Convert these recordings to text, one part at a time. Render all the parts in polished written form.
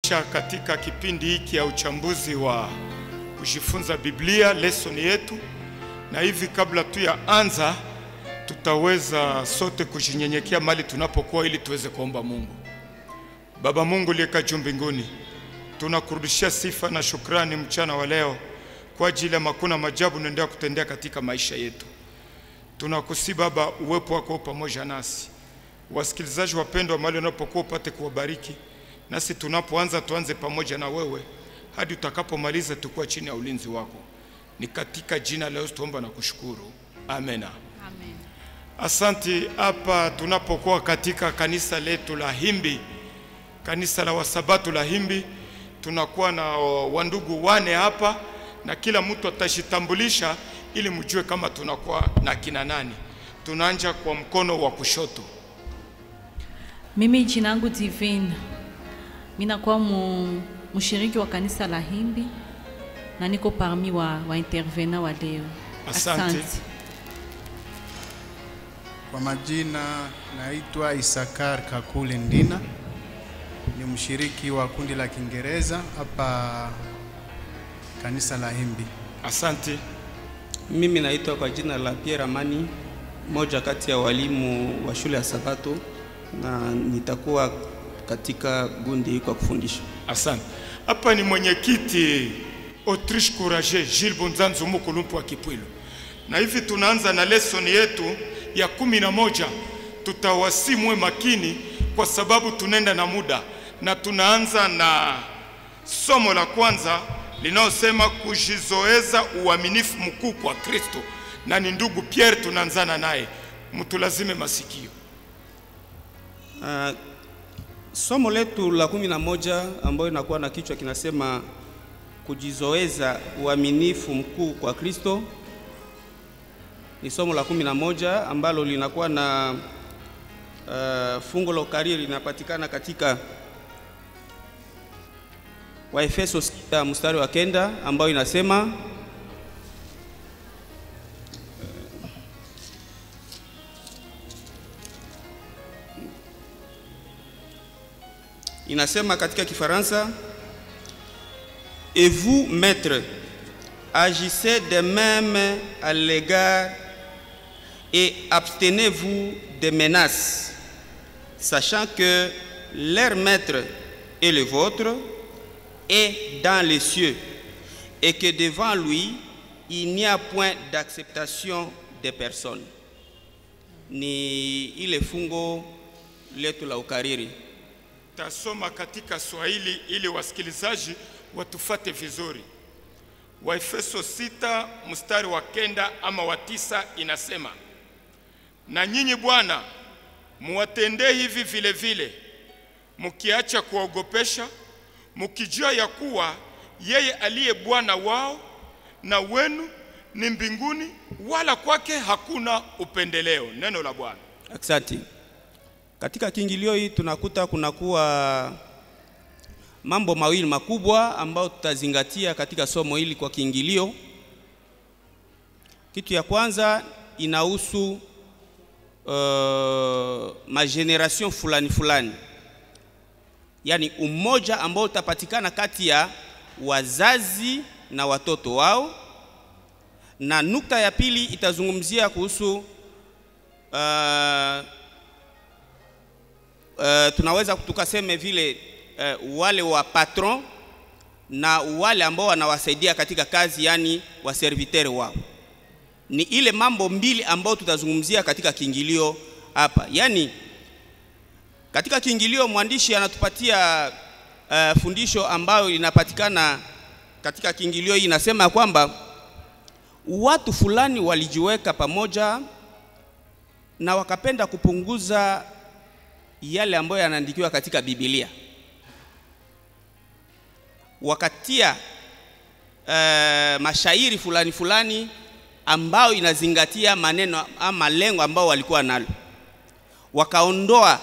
Katika kipindi hiki ya uchambuzi wa kujifunza Biblia, lesson yetu, na hivi kabla tu ya anza, tutaweza sote kujinyenyekea mali tunapokuwa ili tuweze kuomba Mungu. Baba Mungu lieka juu mbinguni, tunakurudishia sifa na shukrani mchana wa leo kwa ajili ya makuna majabu unaendelea kutendea katika maisha yetu. Tunakusi Baba, uwepo wako pamoja nasi. Wasikilizaji wapendwa, mahali unapokuwa upate kuwabariki. Nasi tunapoanza tuanze pamoja na wewe hadi utakapomaliza tukua chini ya ulinzi wako. Ni katika jina leo tuomba na kushukuru. Amen. Amen. Asante. Hapa tunapokuwa katika kanisa letu la Himbi, kanisa la Wasabato la Himbi, tunakuwa na wandugu wane hapa, na kila mtu atashitambulisha ili mjue kama tunakuwa na kina nani. Tunaanza kwa mkono wa kushoto. Mimi jina langu Divine. Mimi nakuwa mshiriki wa kanisa la Himbi na niko parmi wa intervenant wa leo. Asante. Kwa majina naitwa Isakar Kakule Ndina. Ni mshiriki wa kundi la Kiingereza hapa kanisa la Himbi. Asante. Mimi naitwa kwa jina la Pierre Amani, moja kati ya walimu wa shule ya Sabato, na nitakuwa katika gundi kwa kufundisha. Asante. Hapa ni mwenyekiti Autriche Courage Gilles Bonzanzo Mukulumpu wa Kipwilo. Na hivi tunaanza na lesson yetu ya 11. Tutawasimwe makini kwa sababu tunaenda na muda, na tunaanza na somo la kwanza linalosema kujizoeza uaminifu mkuu kwa Kristo, na ni ndugu Pierre tunaanzana naye. Mtu lazime masikio. Somo letu la 11 ambayo inakuwa na kichwa kinasema kujizoeza uaminifu mkuu kwa Kristo. Ni somo la 11 ambalo linakuwa na fungo la ukariri linapatikana katika Waefeso 6 mstari wa 9 ambayo inasema katika Kifaransa, et vous maîtres, agissez de même à l'égard et abstenez-vous des menaces, sachant que leur maître est le vôtre et dans les cieux, et que devant lui il n'y a point d'acceptation des personnes. Ni ile fungo letu la ukariri. Tasoma katika Swahili ili wasikilizaji watufate vizuri. Waefeso 6 mstari wa 9 ama wa 9 inasema, na nyinyi Bwana muwatendee hivi vile vile, mkiacha kuogopesha, mkijua ya kuwa yeye aliye Bwana wao na wenu ni mbinguni, wala kwake hakuna upendeleo. Neno la Bwana. Asante. Katika kiingilio hii tunakuta kunakuwa mambo mawili makubwa ambayo tutazingatia katika somo hili kwa kiingilio. Kitu ya kwanza inahusu mageneration fulani, yani umoja ambao utapatikana kati ya wazazi na watoto wao, na nukta ya pili itazungumzia kuhusu tunaweza tukaseme vile wale wa patron na wale ambao wanawasaidia katika kazi, yani wa serviteri wao. Ni ile mambo mbili ambao tutazungumzia katika kiingilio hapa. Yani katika kiingilio mwandishi anatupatia fundisho ambayo inapatikana katika kiingilio hii, inasema kwamba watu fulani walijiweka pamoja na wakapenda kupunguza yale ambayo yanaandikiwa katika Biblia. Wakatia mashairi fulani ambao inazingatia maneno ama lengo ambao walikuwa nalo. Wakaondoa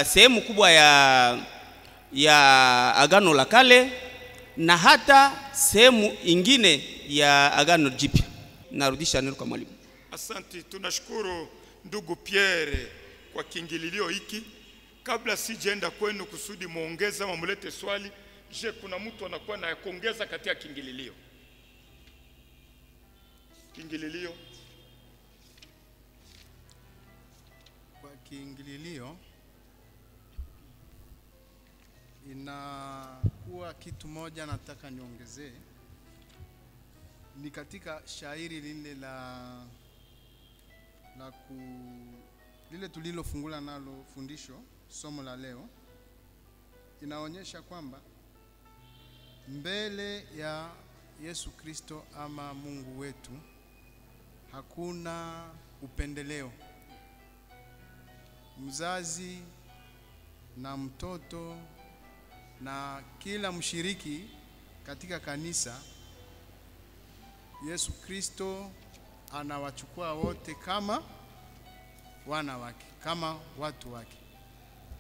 sehemu kubwa ya Agano la Kale na hata sehemu ingine ya Agano Jipya. Narudisha neno kwa mwalimu. Asante, tunashukuru ndugu Pierre kwa kiingilio hiki. Kabla sijaenda kwenu kusudi muongeze ama mulete swali, je, kuna mtu anakuwa na kuongeza katika kiingililio? Kiingililio. Kwa kiingililio inakuwa kitu moja nataka niongezee, ni katika shairi lile lile tulilofungula nalo fundisho somo la leo. Inaonyesha kwamba mbele ya Yesu Kristo ama Mungu wetu hakuna upendeleo. Mzazi na mtoto na kila mshiriki katika kanisa, Yesu Kristo anawachukua wote kama wana wake, kama watu wake.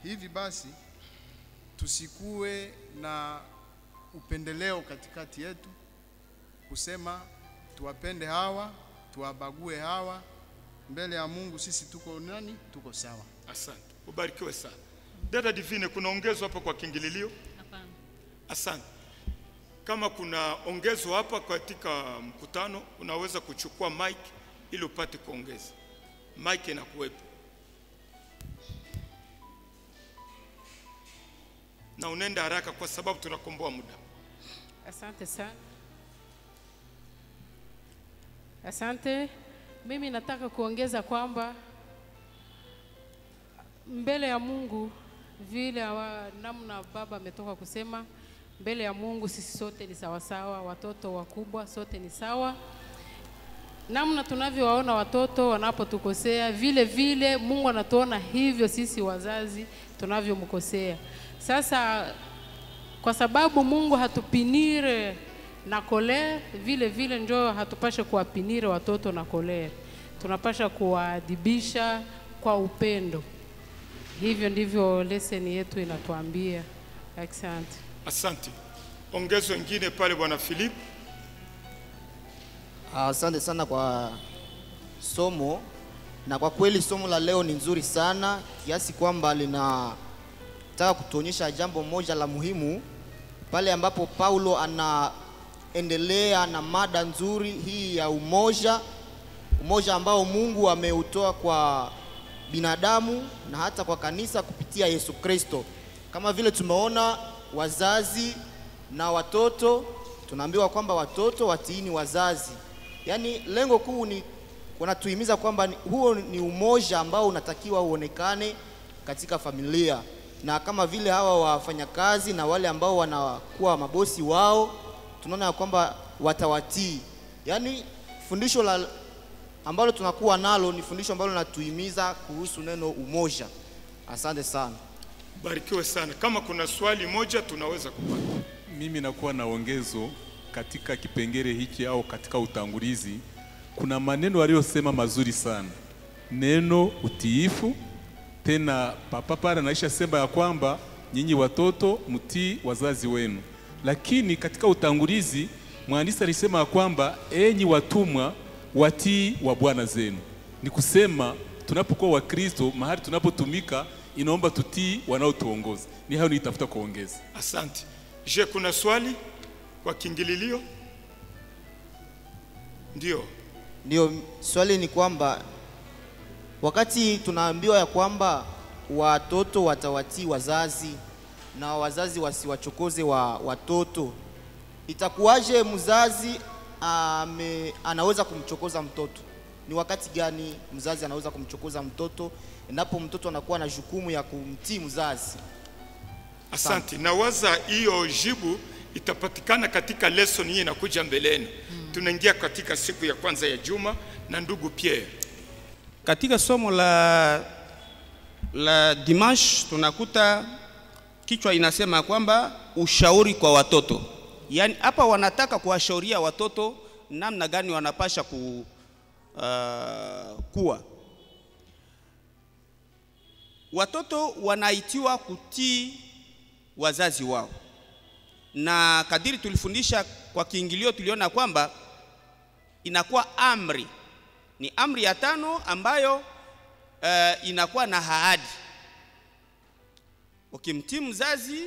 Hivi basi tusikue na upendeleo katikati yetu, kusema tuwapende hawa, tuwabague hawa. Mbele ya Mungu sisi tuko nani? Tuko sawa. Asante. Ubarikiwe sana. Dada Divine, kuna ongezo hapa kwa kiingililio? Hapana. Asante. Kama kuna ongezo hapa katika mkutano, unaweza kuchukua mic ili upate kuongeza. Mic inakuwepo. Na unaenda haraka kwa sababu tunakomboa muda. Asante sana. Asante. Mimi nataka kuongeza kwamba mbele ya Mungu, vile namna baba ametoka kusema, mbele ya Mungu sisi sote ni sawa sawa, watoto wakubwa sote ni sawa. Namna tunavyowaona watoto wanapotukosea, vile vile Mungu anatuona hivyo sisi wazazi tunavyomkosea. Sasa kwa sababu Mungu hatupinire na kolere, vile vile njoo hatupashe kuwapinire watoto na kolere. Tunapasha kuwaadibisha kwa upendo. Hivyo ndivyo lesson yetu inatuambia. Asante. Asante. Ongezo nyingine pale Bwana Philip. Asante sana kwa somo, na kwa kweli somo la leo ni nzuri sana kiasi kwamba linataka kutuonyesha jambo moja la muhimu pale ambapo Paulo anaendelea na mada nzuri hii ya umoja ambao Mungu ameutoa kwa binadamu na hata kwa kanisa kupitia Yesu Kristo. Kama vile tumeona wazazi na watoto, tunaambiwa kwamba watoto watiini wazazi. Yaani lengo kuu ni wanatuhimiza kwamba huo ni umoja ambao unatakiwa uonekane katika familia. Na kama vile hawa wafanyakazi na wale ambao wanakuwa mabosi wao, tunaona kwamba watawatii. Yaani fundisho ambalo tunakuwa nalo ni fundisho ambalo linatuhimiza kuhusu neno umoja. Asante sana. Barikiwe sana. Kama kuna swali moja tunaweza kupata. Mimi nakuwa na ongezo katika kipengele hiki au katika utangulizi. Kuna maneno aliyosema mazuri sana. Neno utiifu. Tena papa pale anaisha sema ya kwamba nyinyi watoto mtii wazazi wenu. Lakini katika utangulizi mwandishi alisema ya kwamba enyi watumwa watii wa bwana zenu. Ni kusema tunapokuwa Wakristo, mahali tunapotumika, inaomba tutii wanaotuongoza. Ni hayo nitafuta kuongeza. Asante. Je, kuna swali kwa kiingililio? Ndio, swali ni kwamba wakati tunaambiwa ya kwamba watoto watawatii wazazi na wazazi wasiwachokoze watoto, itakuwaje mzazi anaweza kumchokoza mtoto? Ni wakati gani mzazi anaweza kumchokoza mtoto endapo mtoto anakuwa na jukumu ya kumtii mzazi? Asante. Nawaza hiyo jibu itapatikana katika lesson hii inakuja mbeleni. Tunaingia katika siku ya kwanza ya juma na ndugu Pierre. Katika somo la dimanche tunakuta kichwa inasema kwamba ushauri kwa watoto. Yaani hapa wanataka kuwashauria watoto namna gani wanapasha kuwa. Watoto wanaitiwa kutii wazazi wao. Na kadiri tulifundisha kwa kiingilio tuliona kwamba inakuwa amri. Ni amri ya 5 ambayo inakuwa na ahadi. ukimtii mzazi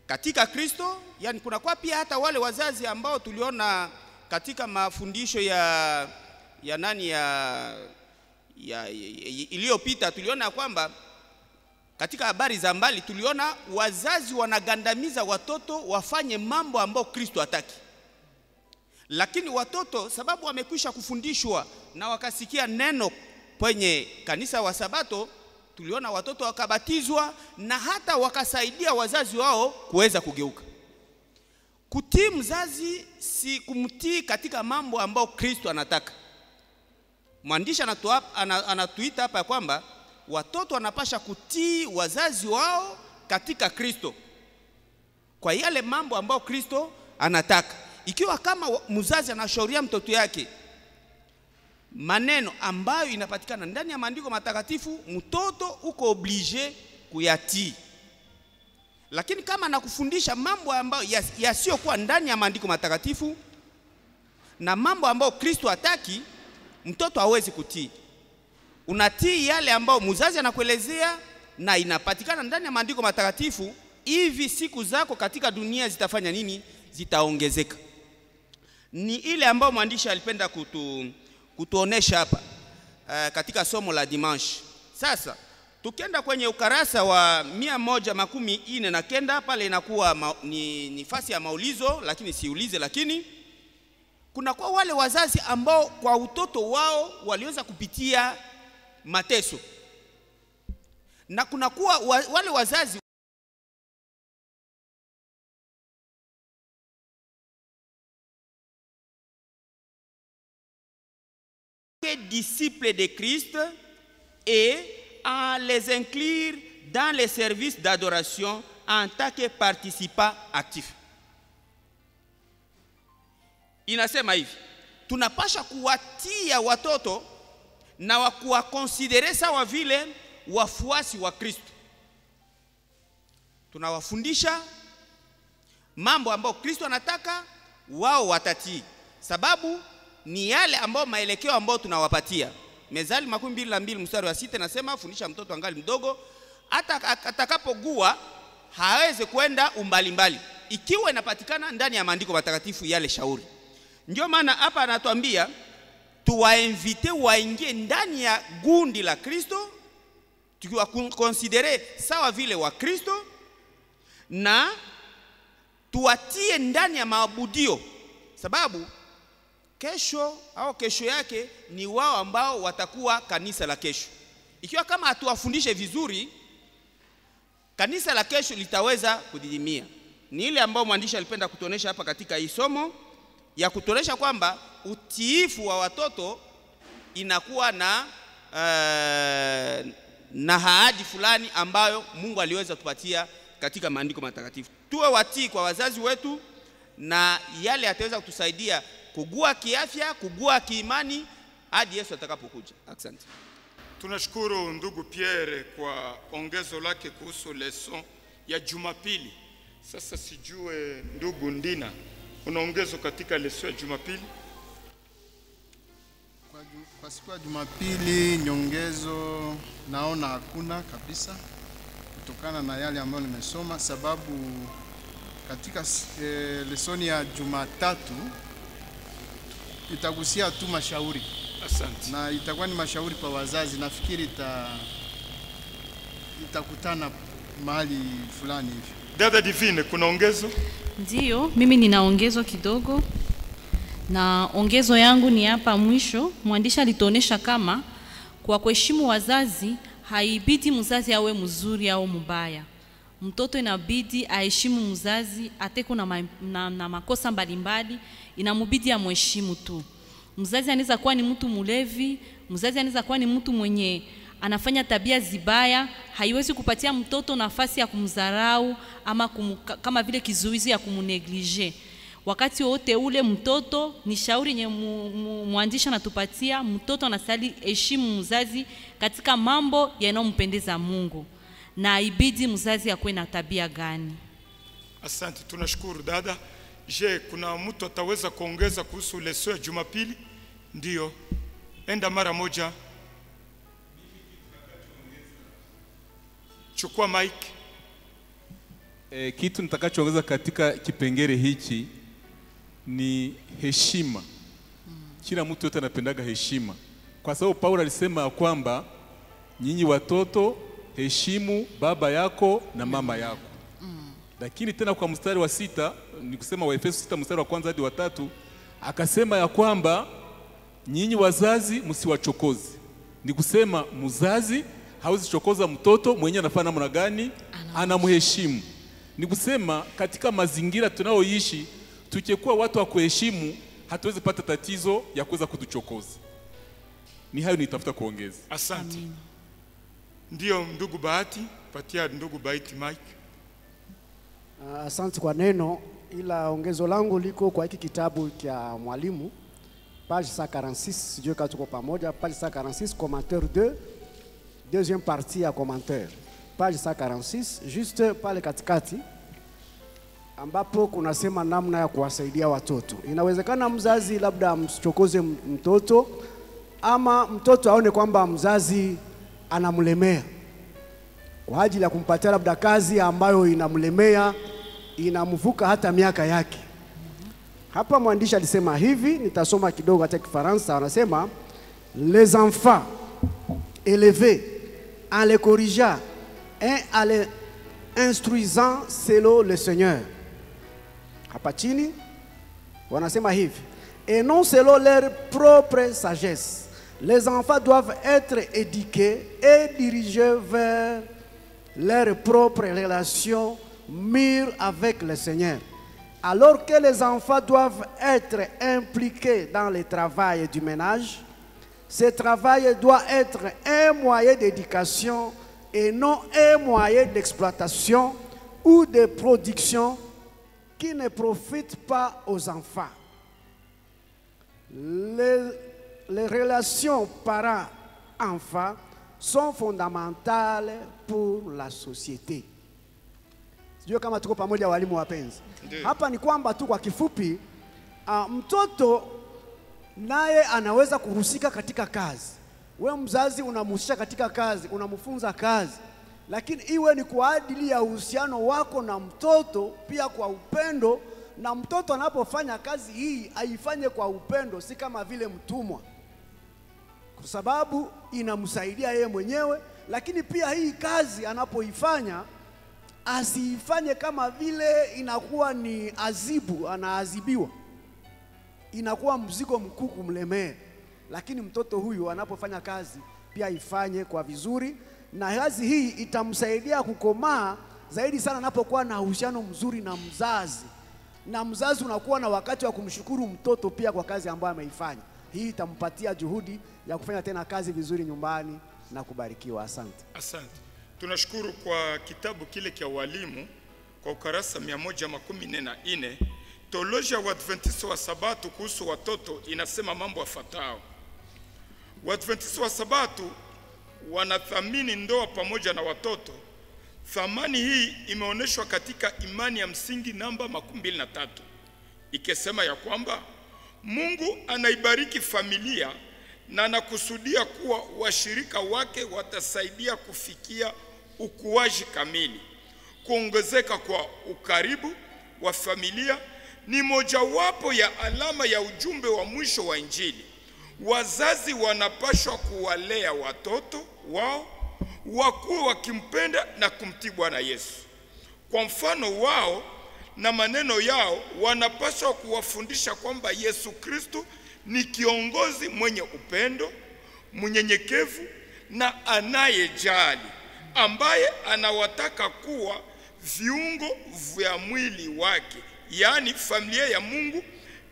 katika Kristo, yani kuna kwa pia hata wale wazazi ambao tuliona katika mafundisho ya iliyopita, tuliona kwamba katika habari za mbali tuliona wazazi wanagandamiza watoto wafanye mambo ambayo Kristo hataki. Lakini watoto sababu wamekwisha kufundishwa na wakasikia neno kwenye kanisa wa Sabato, tuliona watoto wakabatizwa na hata wakasaidia wazazi wao kuweza kugeuka. Kutii mzazi si kumtii katika mambo ambayo Kristo anataka. Mwandishi anatuita hapa kwamba watoto wanapasha kutii wazazi wao katika Kristo kwa yale mambo ambayo Kristo anataka. Ikiwa kama mzazi anashauria mtoto yake maneno ambayo inapatikana ndani ya maandiko matakatifu, mtoto uko oblige kuyatii. Lakini kama anakufundisha mambo ambayo yasiyokuwa ndani ya maandiko matakatifu na mambo ambayo Kristo hataki, mtoto hawezi kutii. Unatii yale ambayo mzazi anakuelezea na inapatikana ndani ya maandiko matakatifu, hivi siku zako katika dunia zitafanya nini? Zitaongezeka. Ni ile ambayo mwandishi alipenda kutuonesha hapa katika somo la dimanche. Sasa tukienda kwenye ukarasa wa 149 pale inakuwa ni nafasi ya maulizo, lakini siulize, lakini kuna kwa wale wazazi ambao kwa utoto wao waliweza kupitia mateso, na kuna kuwa wale wazazi disciples de Christ et à les inclure dans les services d'adoration en tant que participants actifs. Inasema hivi, tunapasha kuwatia watoto na kuwakonsidere sawa vile wafuasi wa Kristo. Tunawafundisha mambo ambayo Kristo anataka, wao watatii, sababu ni yale ambao maelekeo ambao tunawapatia. Mezali 22 mstari wa 6 nasema fundisha mtoto angali mdogo, hata atakapogua hawezi kwenda umbali mbali, ikiwa inapatikana ndani ya maandiko matakatifu yale shauri. Ndio maana hapa anatuambia tuwainvite waingie ndani ya gundi la Kristo, tukiwa considere sawa vile wa Kristo, na tuwatie ndani ya maabudio, sababu kesho au kesho yake ni wao ambao watakuwa kanisa la kesho. Ikiwa kama hatuwafundishe vizuri, kanisa la kesho litaweza kudidimia. Ni ile ambao mwandishi alipenda kutuonesha hapa katika hii somo, ya kutuonesha kwamba utiifu wa watoto inakuwa na ahadi fulani ambayo Mungu aliweza kutupatia katika maandiko matakatifu. Tuwe watii kwa wazazi wetu, na yale ataweza kutusaidia kugua kiafya, kugua kiimani hadi Yesu atakapokuja. Asante. Tunashukuru ndugu Pierre kwa ongezo lake kuhusu leson ya Jumapili. Sasa sijue ndugu Ndina, una ongezo katika leson ya Jumapili? Kwa siku ya Jumapili nyongezo naona hakuna kabisa, kutokana na yale ambayo nimesoma, sababu katika lesoni ya Jumatatu itagusia tu mashauri. Asante. Na itakuwa ni mashauri kwa wazazi, nafikiri itakutana mahali fulani hivi. Dada Divine, kuna ongezo? Ndiyo, mimi nina ongezo kidogo, na ongezo yangu ni hapa mwisho. Mwandishi alituonesha kama kwa kuheshimu wazazi haibidi mzazi awe mzuri au mbaya. Mtoto inabidi aheshimu mzazi, ateko na makosa mbalimbali, inamubidi amheshimu tu. Mzazi anaweza kuwa ni mtu mulevi, mzazi anaweza kuwa ni mtu mwenye anafanya tabia zibaya, haiwezi kupatia mtoto nafasi ya kumdharau ama kama vile kizuizi ya kumuneglige. Wakati wote ule mtoto, ni shauri yenye mwandishi anatupatia, mtoto anastahili heshimu mzazi katika mambo yanayompendeza Mungu, na ibidi mzazi akuwe na tabia gani. Asante, tunashukuru dada. Je, kuna mtu ataweza kuongeza kuhusu leso ya Jumapili? Ndiyo, enda mara moja, chukua mic. Kitu nitakachoongeza katika kipengele hichi ni heshima. Kila mtu yote anapendaga heshima, kwa sababu Paulo alisema ya kwamba nyinyi watoto heshimu baba yako na mama yako. Lakini tena kwa mstari wa 6, ni kusema wa Efeso 6 mstari wa 1 hadi wa 3, akasema ya kwamba nyinyi wazazi msiwachokoze. Ni kusema mzazi hawezi chokoza mtoto mwenye anafanya namna gani, anamheshimu. Ni kusema katika mazingira tunayoishi, tukikuwa watu wa kuheshimu, hatuwezi pata tatizo ya kuweza kutuchokoza. Ni hayo nitafuta kuongeza. Asante. Ndio ndugu Bahati, patia ndugu Bahati mic. Asante kwa neno, ila ongezo langu liko kwa hiki kitabu cha mwalimu page 146, sijui kama tuko pamoja, page 146 commentaire 2, deuxième partie ya commentaire, page 146, juste pale katikati ambapo kunasema namna ya kuwasaidia watoto. Inawezekana mzazi labda amchokoze mtoto, ama mtoto aone kwamba mzazi anamlemea kwa ajili ya kumpatia labda kazi ambayo inamlemea, inamvuka hata miaka yake. Hapa mwandishi alisema hivi, nitasoma kidogo katika Kifaransa. Anasema les enfants élevés en les corrigeant et en les instruisant selon le Seigneur. Hapa chini wanasema hivi, et non selon leur propre sagesse. Les enfants doivent être éduqués et dirigés vers leur propre relation mûre avec le Seigneur. Alors que les enfants doivent être impliqués dans le travail du ménage, ce travail doit être un moyen d'éducation et non un moyen d'exploitation ou de production qui ne profite pas aux enfants. Les relations parents-enfants sont fondamentales pour la société. Sijui kama tuko pamoja walimu wapenzi. Hapa ni kwamba tu kwa kifupi, mtoto naye anaweza kuhusika katika kazi. Wewe mzazi unamhusisha katika kazi, unamfunza kazi, lakini iwe ni kwa ajili ya uhusiano wako na mtoto, pia kwa upendo, na mtoto anapofanya kazi hii aifanye kwa upendo, si kama vile mtumwa, kwa sababu inamsaidia yeye mwenyewe. Lakini pia hii kazi anapoifanya asifanye kama vile inakuwa ni azibu, anaadhibiwa, inakuwa mzigo mkuu kumlemea. Lakini mtoto huyu anapofanya kazi pia ifanye kwa vizuri, na kazi hii itamsaidia kukomaa zaidi sana anapokuwa na uhusiano mzuri na mzazi, na mzazi unakuwa na wakati wa kumshukuru mtoto pia kwa kazi ambayo ameifanya. Hii itampatia juhudi ya kufanya tena kazi vizuri nyumbani na kubarikiwa. Asante. Asante. Tunashukuru kwa kitabu kile cha walimu kwa ukarasa 114, Teolojia wa Adventista wa Sabato kuhusu watoto inasema mambo yafuatayo. Waadventista wa Sabato wanathamini ndoa pamoja na watoto. Thamani hii imeonyeshwa katika imani ya msingi namba 23, ikisema ya kwamba Mungu anaibariki familia na anakusudia kuwa washirika wake watasaidia kufikia ukuaji kamili. Kuongezeka kwa ukaribu wa familia ni mojawapo ya alama ya ujumbe wa mwisho wa Injili. Wazazi wanapaswa kuwalea watoto wao wakuwe wakimpenda na kumtii Bwana Yesu. Kwa mfano wao na maneno yao wanapaswa kuwafundisha kwamba Yesu Kristo ni kiongozi mwenye upendo, mnyenyekevu na anayejali, ambaye anawataka kuwa viungo vya mwili wake, yaani familia ya Mungu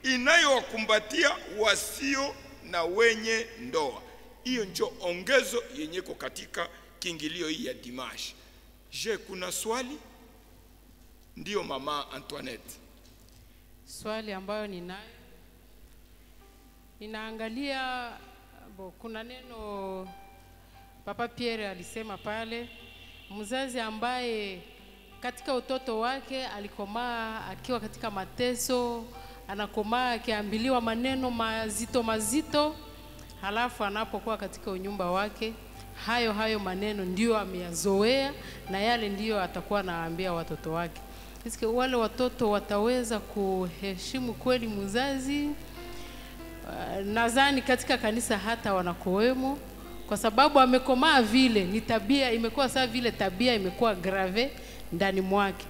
inayowakumbatia wasio na wenye ndoa. Hiyo ndio ongezo yenyeko katika kiingilio hii ya Dimash. Je, kuna swali? Ndio mama Antoinette. Swali ambayo ninayo, ninaangalia kuna neno Papa Pierre alisema pale, mzazi ambaye katika utoto wake alikomaa akiwa katika mateso, anakomaa akiambiliwa maneno mazito mazito, halafu anapokuwa katika unyumba wake hayo maneno ndio ameyazoea, na yale ndio atakuwa anaambia watoto wake. Eske wale watoto wataweza kuheshimu kweli mzazi? Nadhani katika kanisa hata wanakoemo, kwa sababu amekomaa vile, ni tabia imekuwa sawa vile, tabia imekuwa grave ndani mwake.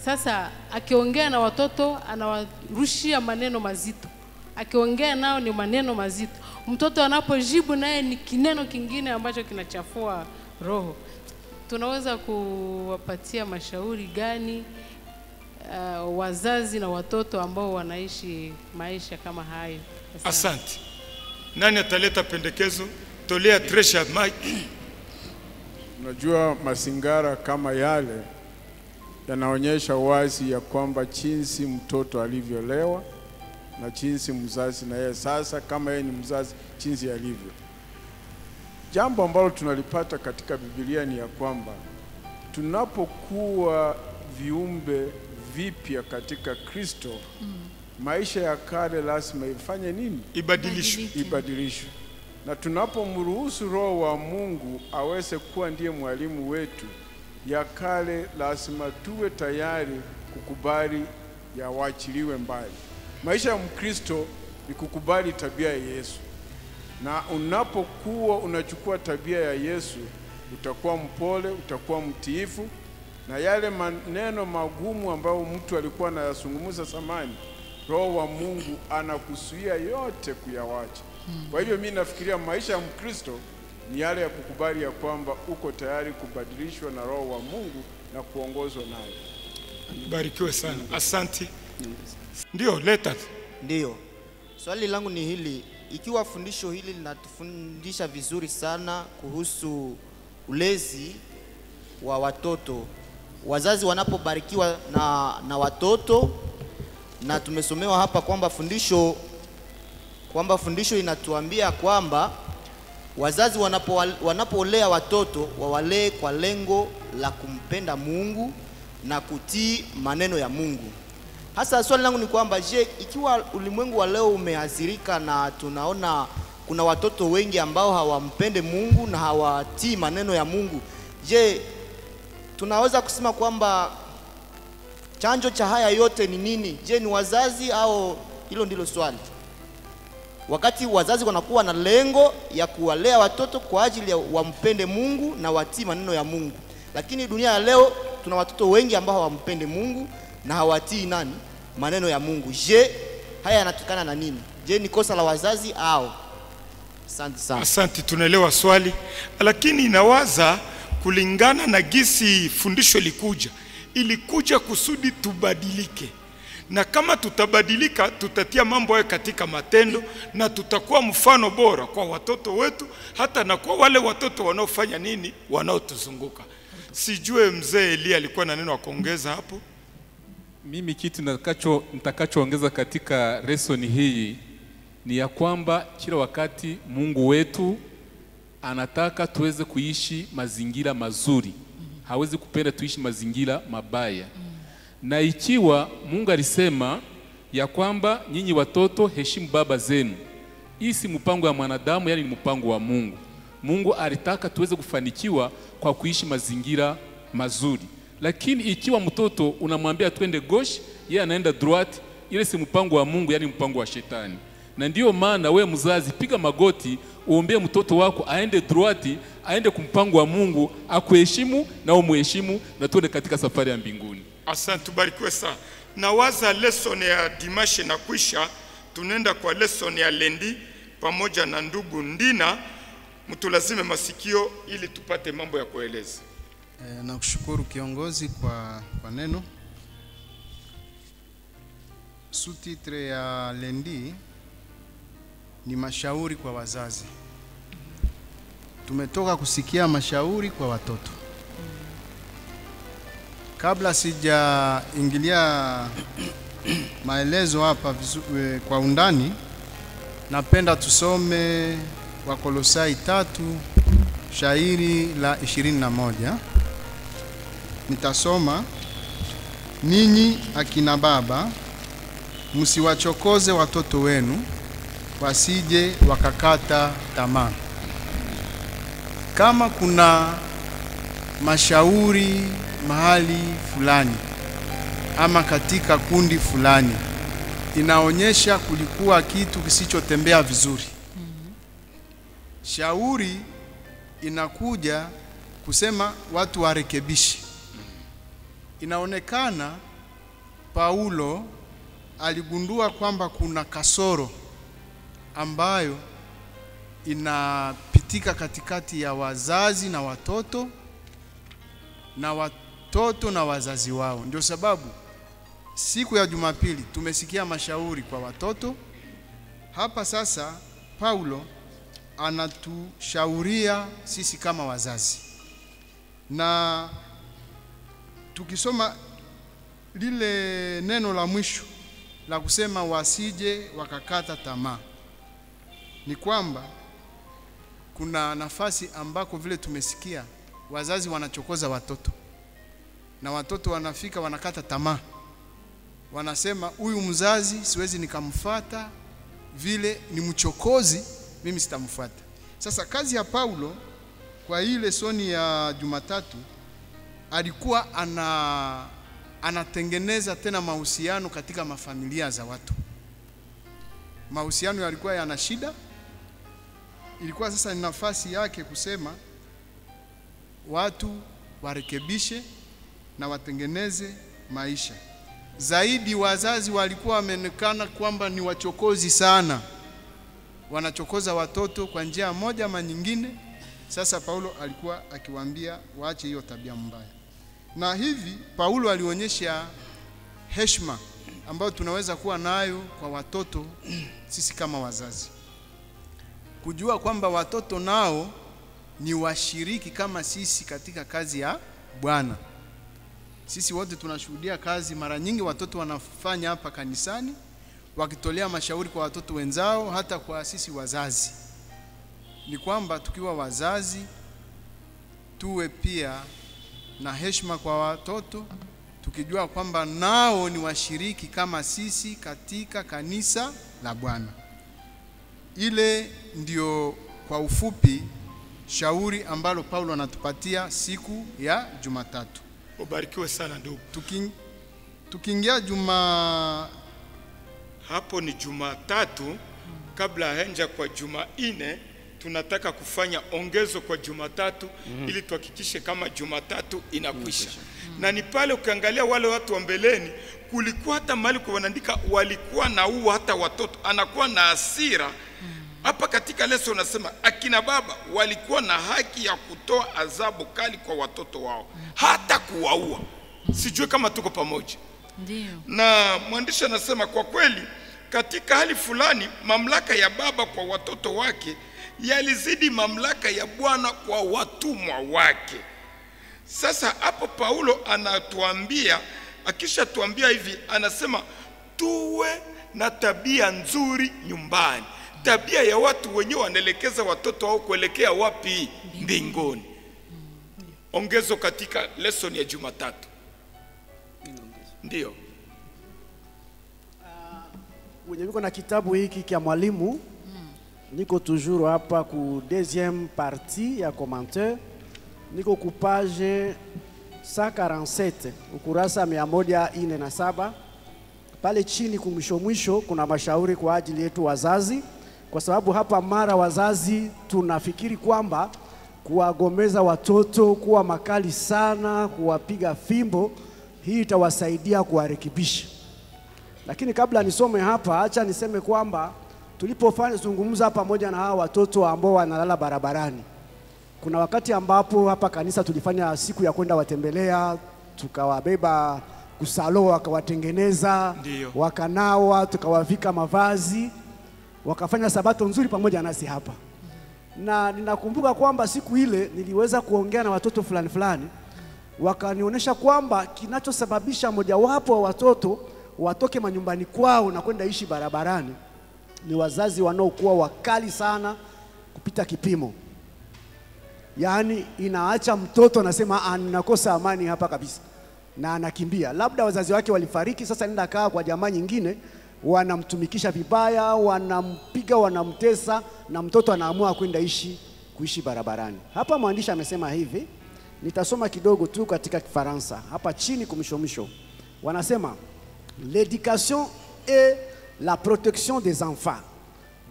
Sasa akiongea na watoto anawarushia maneno mazito, akiongea nao ni maneno mazito. Mtoto anapojibu naye ni kineno kingine ambacho kinachafua roho. Tunaweza kuwapatia mashauri gani wazazi na watoto ambao wanaishi maisha kama hayo? Asante. Nani ataleta pendekezo? Tolea Treasure Mike. Unajua, mazingara kama yale yanaonyesha wazi ya kwamba jinsi mtoto alivyolewa na jinsi mzazi na yeye sasa kama yeye ni mzazi jinsi alivyo. Jambo ambalo tunalipata katika Biblia ni ya kwamba tunapokuwa viumbe vipya katika Kristo, maisha ya kale lazima ifanye nini? Ibadilishwe. Na tunapomruhusu Roho wa Mungu aweze kuwa ndiye mwalimu wetu, ya kale lazima tuwe tayari kukubali yawachiliwe mbali. Maisha ya Mkristo ni kukubali tabia ya Yesu. Na unapokuwa unachukua tabia ya Yesu, utakuwa mpole, utakuwa mtiifu, na yale maneno magumu ambayo mtu alikuwa anayazungumza zamani, Roho wa Mungu anakusuia yote kuyawacha. Kwa hivyo mimi nafikiria maisha ya Mkristo ni yale ya kukubali ya kwamba uko tayari kubadilishwa na Roho wa Mungu na kuongozwa naye. Barikiwe sana. Asante. Ndio, leta. Ndio. Swali langu ni hili, ikiwa fundisho hili linatufundisha vizuri sana kuhusu ulezi wa watoto, wazazi wanapobarikiwa na watoto, na tumesomewa hapa kwamba fundisho inatuambia kwamba wazazi wanapolea watoto wawalee kwa lengo la kumpenda Mungu na kutii maneno ya Mungu. Hasa swali langu ni kwamba je, ikiwa ulimwengu wa leo umeathirika na tunaona kuna watoto wengi ambao hawampende Mungu na hawatii maneno ya Mungu, je, tunaweza kusema kwamba chanjo cha haya yote ni nini? Je, ni wazazi au hilo ndilo swali? Wakati wazazi wanakuwa na lengo ya kuwalea watoto kwa ajili ya wampende Mungu na watii maneno ya Mungu, lakini dunia ya leo tuna watoto wengi ambao hawampende Mungu na hawatii maneno ya Mungu. Je, haya yanatokana na nini? Je, ni kosa la wazazi au? Asante sana. Asante, tunaelewa swali, lakini inawaza kulingana na gisi fundisho ilikuja kusudi tubadilike. Na kama tutabadilika, tutatia mambo hayo katika matendo na tutakuwa mfano bora kwa watoto wetu, hata na kwa wale watoto wanaofanya nini, wanaotuzunguka. Sijue mzee Elia alikuwa na neno wa kuongeza hapo. Mimi kitu nitakachoongeza katika lesson hii ni ya kwamba kila wakati Mungu wetu anataka tuweze kuishi mazingira mazuri. Hawezi kupenda tuishi mazingira mabaya. Na ikiwa Mungu alisema ya kwamba nyinyi watoto heshimu baba zenu, hii si mpango wa mwanadamu, yani ni mpango wa Mungu. Mungu alitaka tuweze kufanikiwa kwa kuishi mazingira mazuri. Lakini ikiwa mtoto unamwambia twende gauche, yeye anaenda droite, ile si mpango wa Mungu, yani mpango wa shetani. Na ndio maana we mzazi, piga magoti uombee mtoto wako aende droite, aende kumpango wa Mungu, akuheshimu na umuheshimu, na tuende katika safari ya mbinguni. Asante, barikiwe sana. Na waza lesson ya Dimashe na kuisha, tunaenda kwa lesson ya Lendi pamoja na ndugu Ndina. Mtulazime masikio ili tupate mambo ya kueleza. Na kushukuru kiongozi kwa neno. Sous-titre ya Lendi ni mashauri kwa wazazi. Tumetoka kusikia mashauri kwa watoto. Kabla sijaingilia maelezo hapa kwa undani, napenda tusome Wakolosai 3 shairi la 21. Nitasoma: ninyi akina baba, msiwachokoze watoto wenu wasije wakakata tamaa. Kama kuna mashauri mahali fulani ama katika kundi fulani, inaonyesha kulikuwa kitu kisichotembea vizuri. Shauri inakuja kusema watu warekebishe. Inaonekana Paulo aligundua kwamba kuna kasoro ambayo inapitika katikati ya wazazi na watoto na wazazi wao. Ndio sababu siku ya Jumapili tumesikia mashauri kwa watoto. Hapa sasa Paulo anatushauria sisi kama wazazi. Na tukisoma lile neno la mwisho la kusema wasije wakakata tamaa, ni kwamba kuna nafasi ambako vile tumesikia wazazi wanachokoza watoto na watoto wanafika wanakata tamaa, wanasema huyu mzazi siwezi nikamfuata, vile ni mchokozi, mimi sitamfuata. Sasa kazi ya Paulo kwa ile lesoni ya Jumatatu alikuwa anatengeneza tena mahusiano katika mafamilia za watu. Mahusiano yalikuwa yana shida, ilikuwa sasa ni nafasi yake kusema watu warekebishe na watengeneze maisha. Zaidi wazazi walikuwa wamenekana kwamba ni wachokozi sana, wanachokoza watoto kwa njia moja ama nyingine. Sasa Paulo alikuwa akiwaambia waache hiyo tabia mbaya. Na hivi Paulo alionyesha heshima ambayo tunaweza kuwa nayo kwa watoto sisi kama wazazi. Kujua kwamba watoto nao ni washiriki kama sisi katika kazi ya Bwana. Sisi wote tunashuhudia kazi mara nyingi watoto wanafanya hapa kanisani, wakitolea mashauri kwa watoto wenzao, hata kwa sisi wazazi. Ni kwamba tukiwa wazazi tuwe pia na heshima kwa watoto, tukijua kwamba nao ni washiriki kama sisi katika kanisa la Bwana. Ile ndio kwa ufupi shauri ambalo Paulo anatupatia siku ya Jumatatu. Ubarikiwe sana ndugu. Tukiingia hapo ni Jumatatu, kabla haenja kwa Jumanne tunataka kufanya ongezo kwa Jumatatu ili tuhakikishe kama Jumatatu inakwisha. Na ni pale ukiangalia wale watu wa mbeleni, kulikuwa hata mali kwa wanaandika walikuwa na hata watoto, anakuwa na hasira. Hapa katika leso unasema akina baba walikuwa na haki ya kutoa adhabu kali kwa watoto wao, hata kuwaua. Sijui kama tuko pamoja. Ndio. Na mwandishi anasema kwa kweli katika hali fulani mamlaka ya baba kwa watoto wake yalizidi mamlaka ya bwana kwa watumwa wake. Sasa hapo Paulo anatuambia, akisha tuambia hivi, anasema tuwe na tabia nzuri nyumbani. Tabia ya watu wenyewe wanaelekeza watoto wao kuelekea wapi? Mbinguni. Ongezo katika lesson ya Jumatatu. Ndio. Wenye niko na kitabu hiki kia mwalimu, niko toujours hapa ku deuxième partie ya commentaire, niko ku page 147 ukurasa 147. Pale chini mwisho kuna mashauri kwa ajili yetu wazazi, kwa sababu hapa mara wazazi tunafikiri kwamba kuwagomeza watoto, kuwa makali sana, kuwapiga fimbo, hii itawasaidia kuwarekebisha. Lakini kabla nisome hapa, acha niseme kwamba tulipofanya zungumza pamoja na hawa watoto ambao wanalala barabarani, kuna wakati ambapo hapa kanisa tulifanya siku ya kwenda watembelea, tukawabeba kusalo, wakawatengeneza, wakanawa, tukawavika mavazi, wakafanya sabato nzuri pamoja nasi hapa. Na ninakumbuka kwamba siku ile niliweza kuongea na watoto fulani, wakanionyesha kwamba kinachosababisha mojawapo wa watoto watoke manyumbani kwao na kwenda ishi barabarani ni wazazi wanaokuwa wakali sana kupita kipimo. Yaani inaacha mtoto anasema ninakosa amani hapa kabisa na anakimbia. Labda wazazi wake walifariki, sasa nenda kaa kwa jamaa nyingine, wanamtumikisha vibaya, wanampiga, wanamtesa, na mtoto anaamua kwenda kuishi barabarani. Hapa mwandishi amesema hivi, nitasoma kidogo tu katika Kifaransa. Hapa chini kumshomisho. wanasema l'éducation et la protection des enfants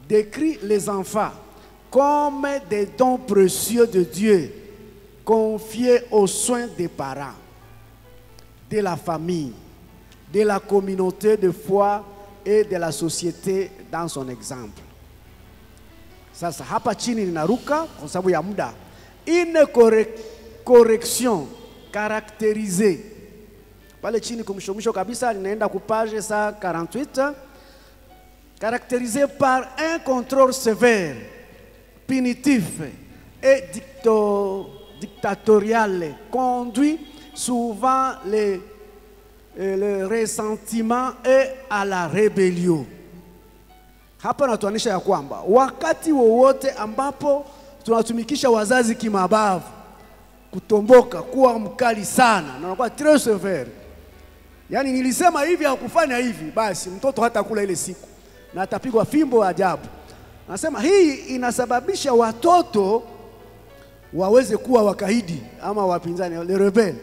décrit les enfants comme des dons précieux de Dieu confiés aux soins des parents, de la famille, de la communauté de foi et de la société dans son exemple. Sasa hapa chini ninaruka kwa sababu ya muda. Une correction caractérisée. Pale chini kumshomisho kabisa ninaenda ku page 148, caractérisée par un contrôle sévère, punitif et dictatorial, conduit souvent le ressentiment et à la rébellion. Hapa natuanisha ya kwamba wakati wowote ambapo tunatumikisha wazazi kimabavu, kutomboka, kuwa mkali sana, na unakuwa très sévère. Yaani nilisema hivi hakufanya hivi, basi mtoto hata kula ile siku na atapigwa fimbo ajabu. Nasema hii inasababisha watoto waweze kuwa wakaidi ama wapinzani, le rebel.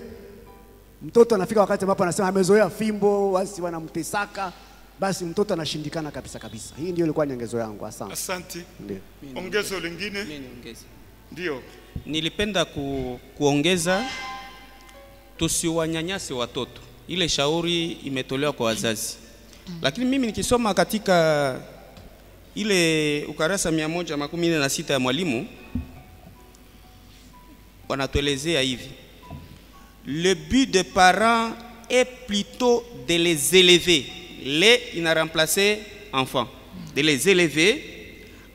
Mtoto anafika wakati ambapo anasema amezoea fimbo, wasi wanamtesaka, basi mtoto anashindikana kabisa kabisa. Hii ndio ilikuwa nyengezo yangu. Asante. Asante. Ongezo lingine? Ndio. Nilipenda kuongeza tusiwanyanyase watoto. Ile shauri imetolewa kwa wazazi. Lakini mimi nikisoma katika ile ukarasa 116 ya mwalimu wanatuelezea hivi: le but des parents est plutôt de les élever. Les il a remplacé enfants. De les élever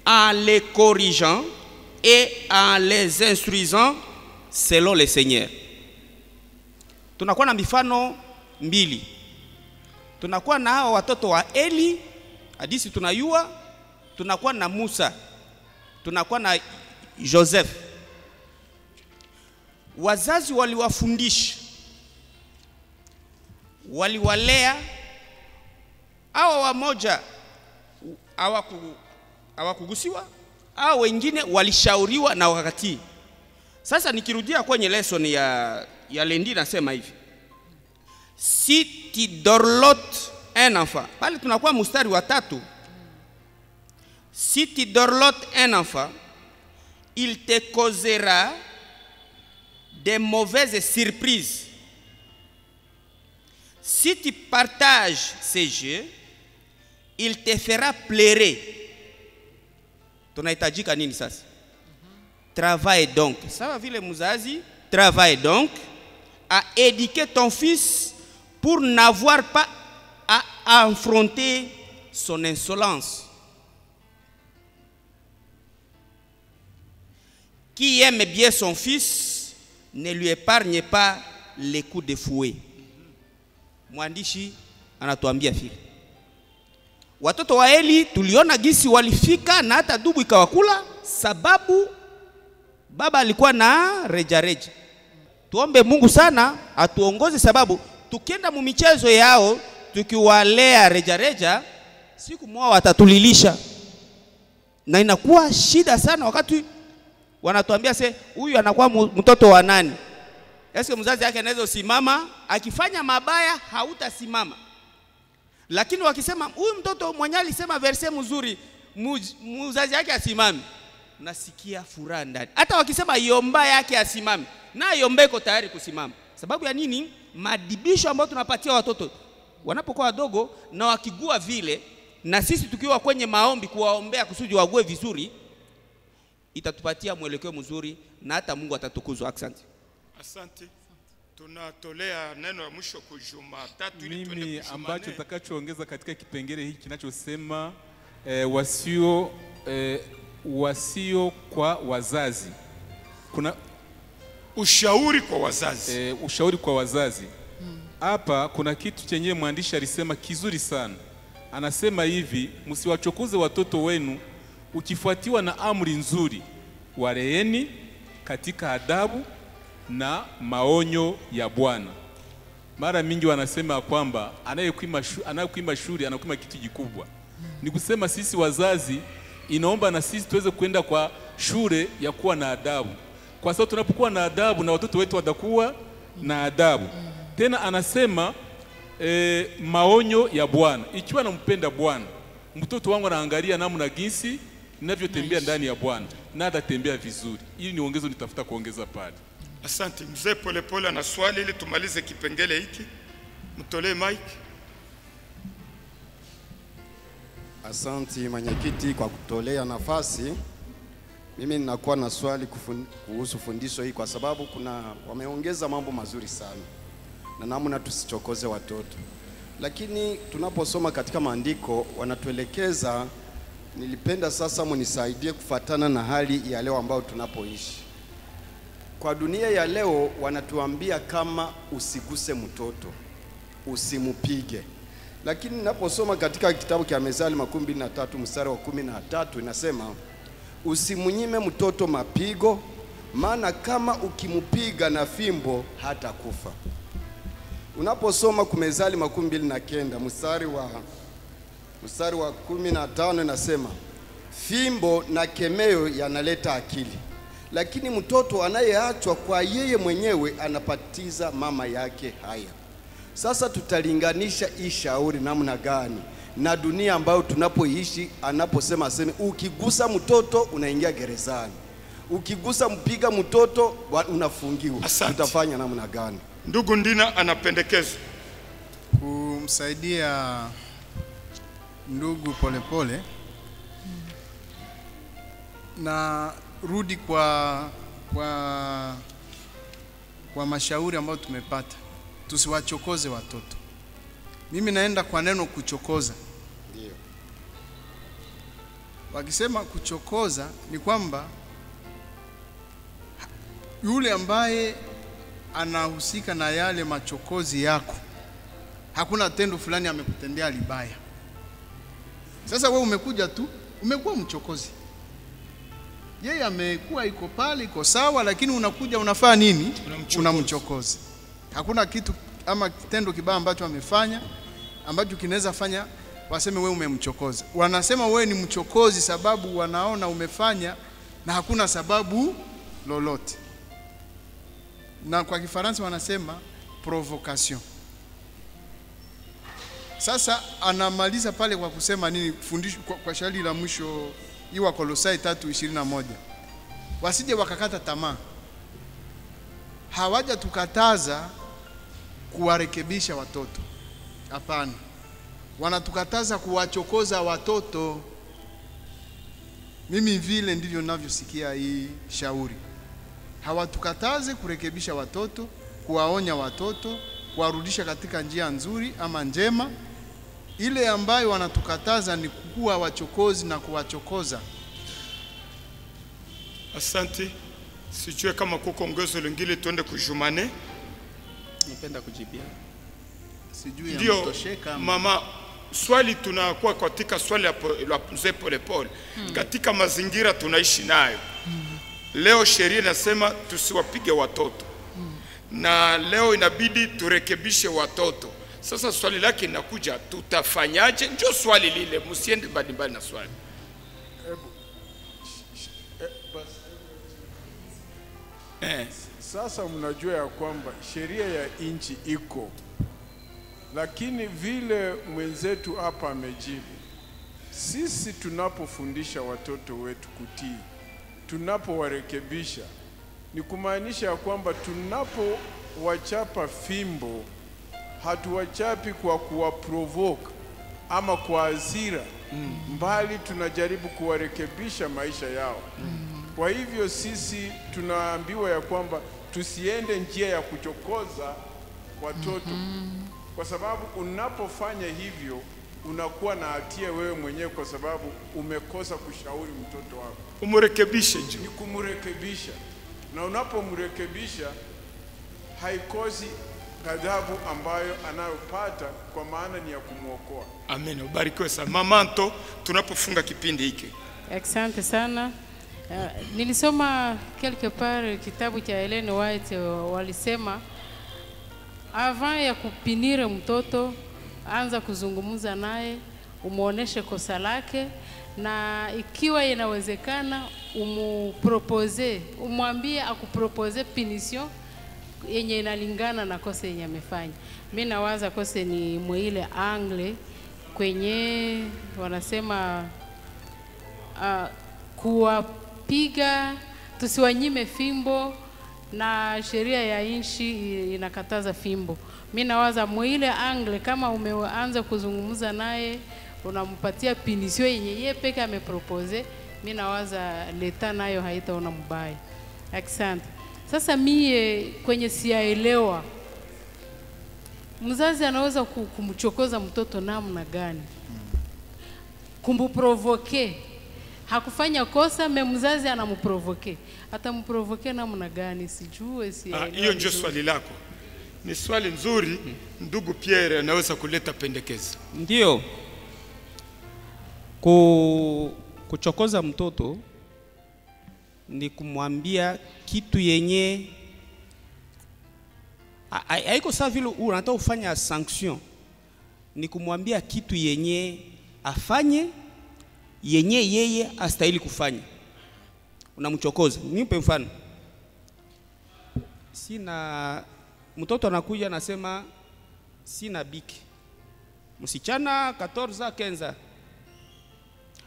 en les corrigeant et en les instruisant selon le Seigneur. Tunakuwa na mifano mbili. Tunakuwa na hao watoto wa Eli, hadisi tunayua, tunakuwa na Musa, tunakuwa na Joseph. Wazazi waliwafundisha, waliwalea, hao wamoja hawakugusiwa, hao wengine walishauriwa na wakati. Sasa nikirudia kwenye lesson ya lendi nasema hivi: si tu dorlotes un enfant, pale tunakuwa mstari wa 3. Si tu dorlotes un enfant, il te causera des mauvaises surprises. Si tu partages ses jeux, il te fera pleurer. Tunahitajika nini sasa? Travaille donc. Sawa vile mzazi, travaille donc à éduquer ton fils pour n'avoir pas à affronter son insolence. Qui aime bien son fils ne lui épargne pas les coups de fouet. Mwandishi anatuambia vile. Watoto wa Eli tuliona gisi walifika na hata dubu ikawakula sababu baba alikuwa na reja. Tuombe Mungu sana atuongoze, sababu tukienda mu michezo yao tukiwalea reja siku moja watatulilisha. Na inakuwa shida sana wakati wanatuambia huyu anakuwa mtoto wa nani? Eske mzazi yake anaweza simama, akifanya mabaya hautasimama. Lakini wakisema huyu mtoto mwenye alisema verse mzuri, mzazi yake asimame, nasikia furaha ndani. Hata wakisema yomba yake asimame, na yomba iko tayari kusimama. Sababu ya nini? Madibisho ambayo tunapatia watoto wanapokuwa wadogo, na wakigua vile, na sisi tukiwa kwenye maombi kuwaombea kusudi wague vizuri, itatupatia mwelekeo mzuri na hata Mungu atatukuzwa. Asante. Asante. Tunatolea neno la mwisho kwa Jumatatu ili tuende mimi kwa ambacho Jumane. nitakachoongeza katika kipengele hiki kinachosema wasio kwa wazazi. Kuna ushauri kwa wazazi. Ushauri kwa wazazi. Hapa kuna kitu chenye mwandishi alisema kizuri sana. Anasema hivi: msiwachokoze watoto wenu, ukifuatiwa na amri nzuri, waleeni katika adabu na maonyo ya Bwana. Mara mingi wanasema kwamba anayekuima shule anakuima kitu kikubwa. Ni kusema sisi wazazi inaomba na sisi tuweze kwenda kwa shule ya kuwa na adabu. Kwa sababu tunapokuwa na adabu na watoto wetu watakuwa na adabu. Tena anasema maonyo ya Bwana. Ikiwa nampenda Bwana, mtoto wangu anaangalia namna jinsi ninavyotembea ndani ya Bwana na atatembea vizuri. Ili ni ongezo nitafuta kuongeza pale. Asante. Mzee Polepole ana swali ili tumalize kipengele hiki. Mtolee mike. Asante mwenyekiti kwa kutolea nafasi. Mimi ninakuwa na swali kuhusu fundisho hii kwa sababu wameongeza mambo mazuri sana na namna tusichokoze watoto. Lakini tunaposoma katika maandiko wanatuelekeza, nilipenda sasa munisaidie kufatana na hali ya leo ambao tunapoishi. Kwa dunia ya leo wanatuambia kama usiguse mtoto, usimupige. Lakini ninaposoma katika kitabu cha Mezali 23 mstari wa 13 inasema usimunyime mtoto mapigo, maana kama ukimupiga na fimbo hata kufa. Unaposoma Mezali 29 mstari wa 15 inasema fimbo na kemeo yanaleta akili, lakini mtoto anayeachwa kwa yeye mwenyewe anapatiza mama yake haya. Sasa tutalinganisha hii shauri namna gani na dunia ambayo tunapoishi? Anaposema ukigusa mtoto unaingia gerezani, ukigusa mpiga mtoto unafungiwa. Tutafanya namna gani? Ndugu Ndina anapendekeza kumsaidia ndugu Polepole na rudi kwa mashauri ambayo tumepata. Tusiwachokoze watoto. Mimi naenda kwa neno kuchokoza. Ndio. Wakisema kuchokoza ni kwamba yule ambaye anahusika na yale machokozi yako, hakuna tendo fulani amekutendea libaya. Sasa wewe umekuja tu, umekuwa mchokozi. Yeye amekuwa iko pale, iko sawa, lakini unakuja unafanya nini? Unamchokoza. Hakuna kitu ama kitendo kibaya ambacho amefanya ambacho kinaweza fanya waseme wewe umemchokoza. Wanasema wewe ni mchokozi sababu wanaona umefanya na hakuna sababu lolote. Na kwa Kifaransa wanasema provocation. Sasa anamaliza pale kwa kusema nini? Fundisho kwa shauri la mwisho iwa Kolosai 3:21. Wasije wakakata tamaa. Hawaja tukataza kuwarekebisha watoto. Hapana. Wanatukataza kuwachokoza watoto. Mimi vile ndivyo ninavyosikia hii shauri. Hawatukataze kurekebisha watoto, kuwaonya watoto, kuwarudisha katika njia nzuri ama njema. Ile ambayo wanatukataza ni kuwa wachokozi na kuwachokoza. Asante. Sijue kama kuko ongezo lingine tuende kujumane. Nipenda kujibia. Sijui ya mama, swali tunakuwa katika swali la mzee Polepole. Katika mazingira tunaishi nayo. Leo sheria inasema tusiwapige watoto. Na leo inabidi turekebishe watoto. Sasa swali lake linakuja, tutafanyaje? Ndio swali lile, msiende mbali na swali. Sasa mnajua ya kwamba sheria ya nchi iko, lakini vile mwenzetu hapa amejibu, sisi tunapofundisha watoto wetu kutii, tunapowarekebisha, ni kumaanisha ya kwamba tunapowachapa fimbo, hatuwachapi kwa kuwaprovoke ama kwa hasira, mbali tunajaribu kuwarekebisha maisha yao. Kwa hivyo sisi tunaambiwa ya kwamba tusiende njia ya kuchokoza watoto, kwa sababu unapofanya hivyo unakuwa na hatia wewe mwenyewe, kwa sababu umekosa kushauri mtoto wako. Umurekebishe nje. Ni kumrekebisha, na unapomrekebisha haikosi ghadhabu ambayo anayopata, kwa maana ni ya kumuokoa. Amen. Ubarikiwe sana. Mama Anto, tunapofunga kipindi hiki. Asante sana. Nilisoma quelque part kitabu cha Ellen White, walisema avant ya kupinire mtoto anza kuzungumza naye, umuoneshe kosa lake, na ikiwa inawezekana umupropose, umwambie akupropose punition yenye inalingana na kosa yenye amefanya. Mimi nawaza kosa ni mwile angle kwenye wanasema kuwapiga, tusiwanyime fimbo, na sheria ya nchi inakataza fimbo. Mimi nawaza mwile angle, kama umeanza kuzungumza naye unampatia pinisio yenye yeye peke amepropose, mimi nawaza leta nayo haitaona mbaya. Asante. Sasa mie kwenye siyaelewa, mzazi anaweza kumchokoza mtoto namna gani? Kumprovoke. Hakufanya kosa, mzazi anamprovoke. Atamprovoke namna gani? Sijue, siyaelewa. Hiyo ndio swali lako. Ni swali nzuri. Ndugu Pierre anaweza kuleta pendekezo. Ndio. Kuchokoza mtoto ni kumwambia kitu yenye haiko sawa vile unataka ufanya sanction. Ni kumwambia kitu yenye afanye, yenye yeye astahili kufanya. Unamchokoza. Nipe mfano. Mtoto anakuja anasema sina biki. Msichana 14 15.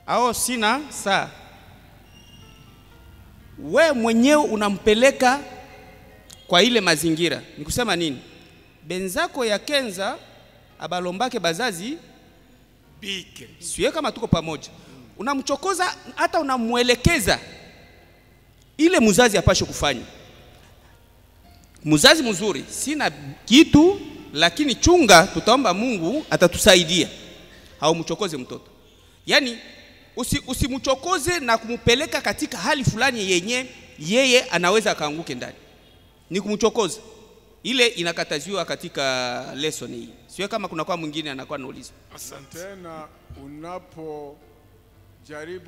Au sina saa. We mwenyewe unampeleka kwa ile mazingira. Ni kusema nini? Benzako ya kenza abalombake bazazi bike. Siwe kama tuko pamoja. Unamchokoza, hata unamuelekeza ile mzazi apashe kufanya. Mzazi mzuri, sina kitu lakini chunga, tutaomba Mungu atatusaidia. Haumchokoze mtoto. Yaani usimchokoze na kumupeleka katika hali fulani yenye yeye anaweza akaanguke ndani. Ni kumchokoza. Ile inakataziwa katika lesson hii. Sio kama kuna kwa mwingine anakuwa anauliza. Asante. Tena unapojaribu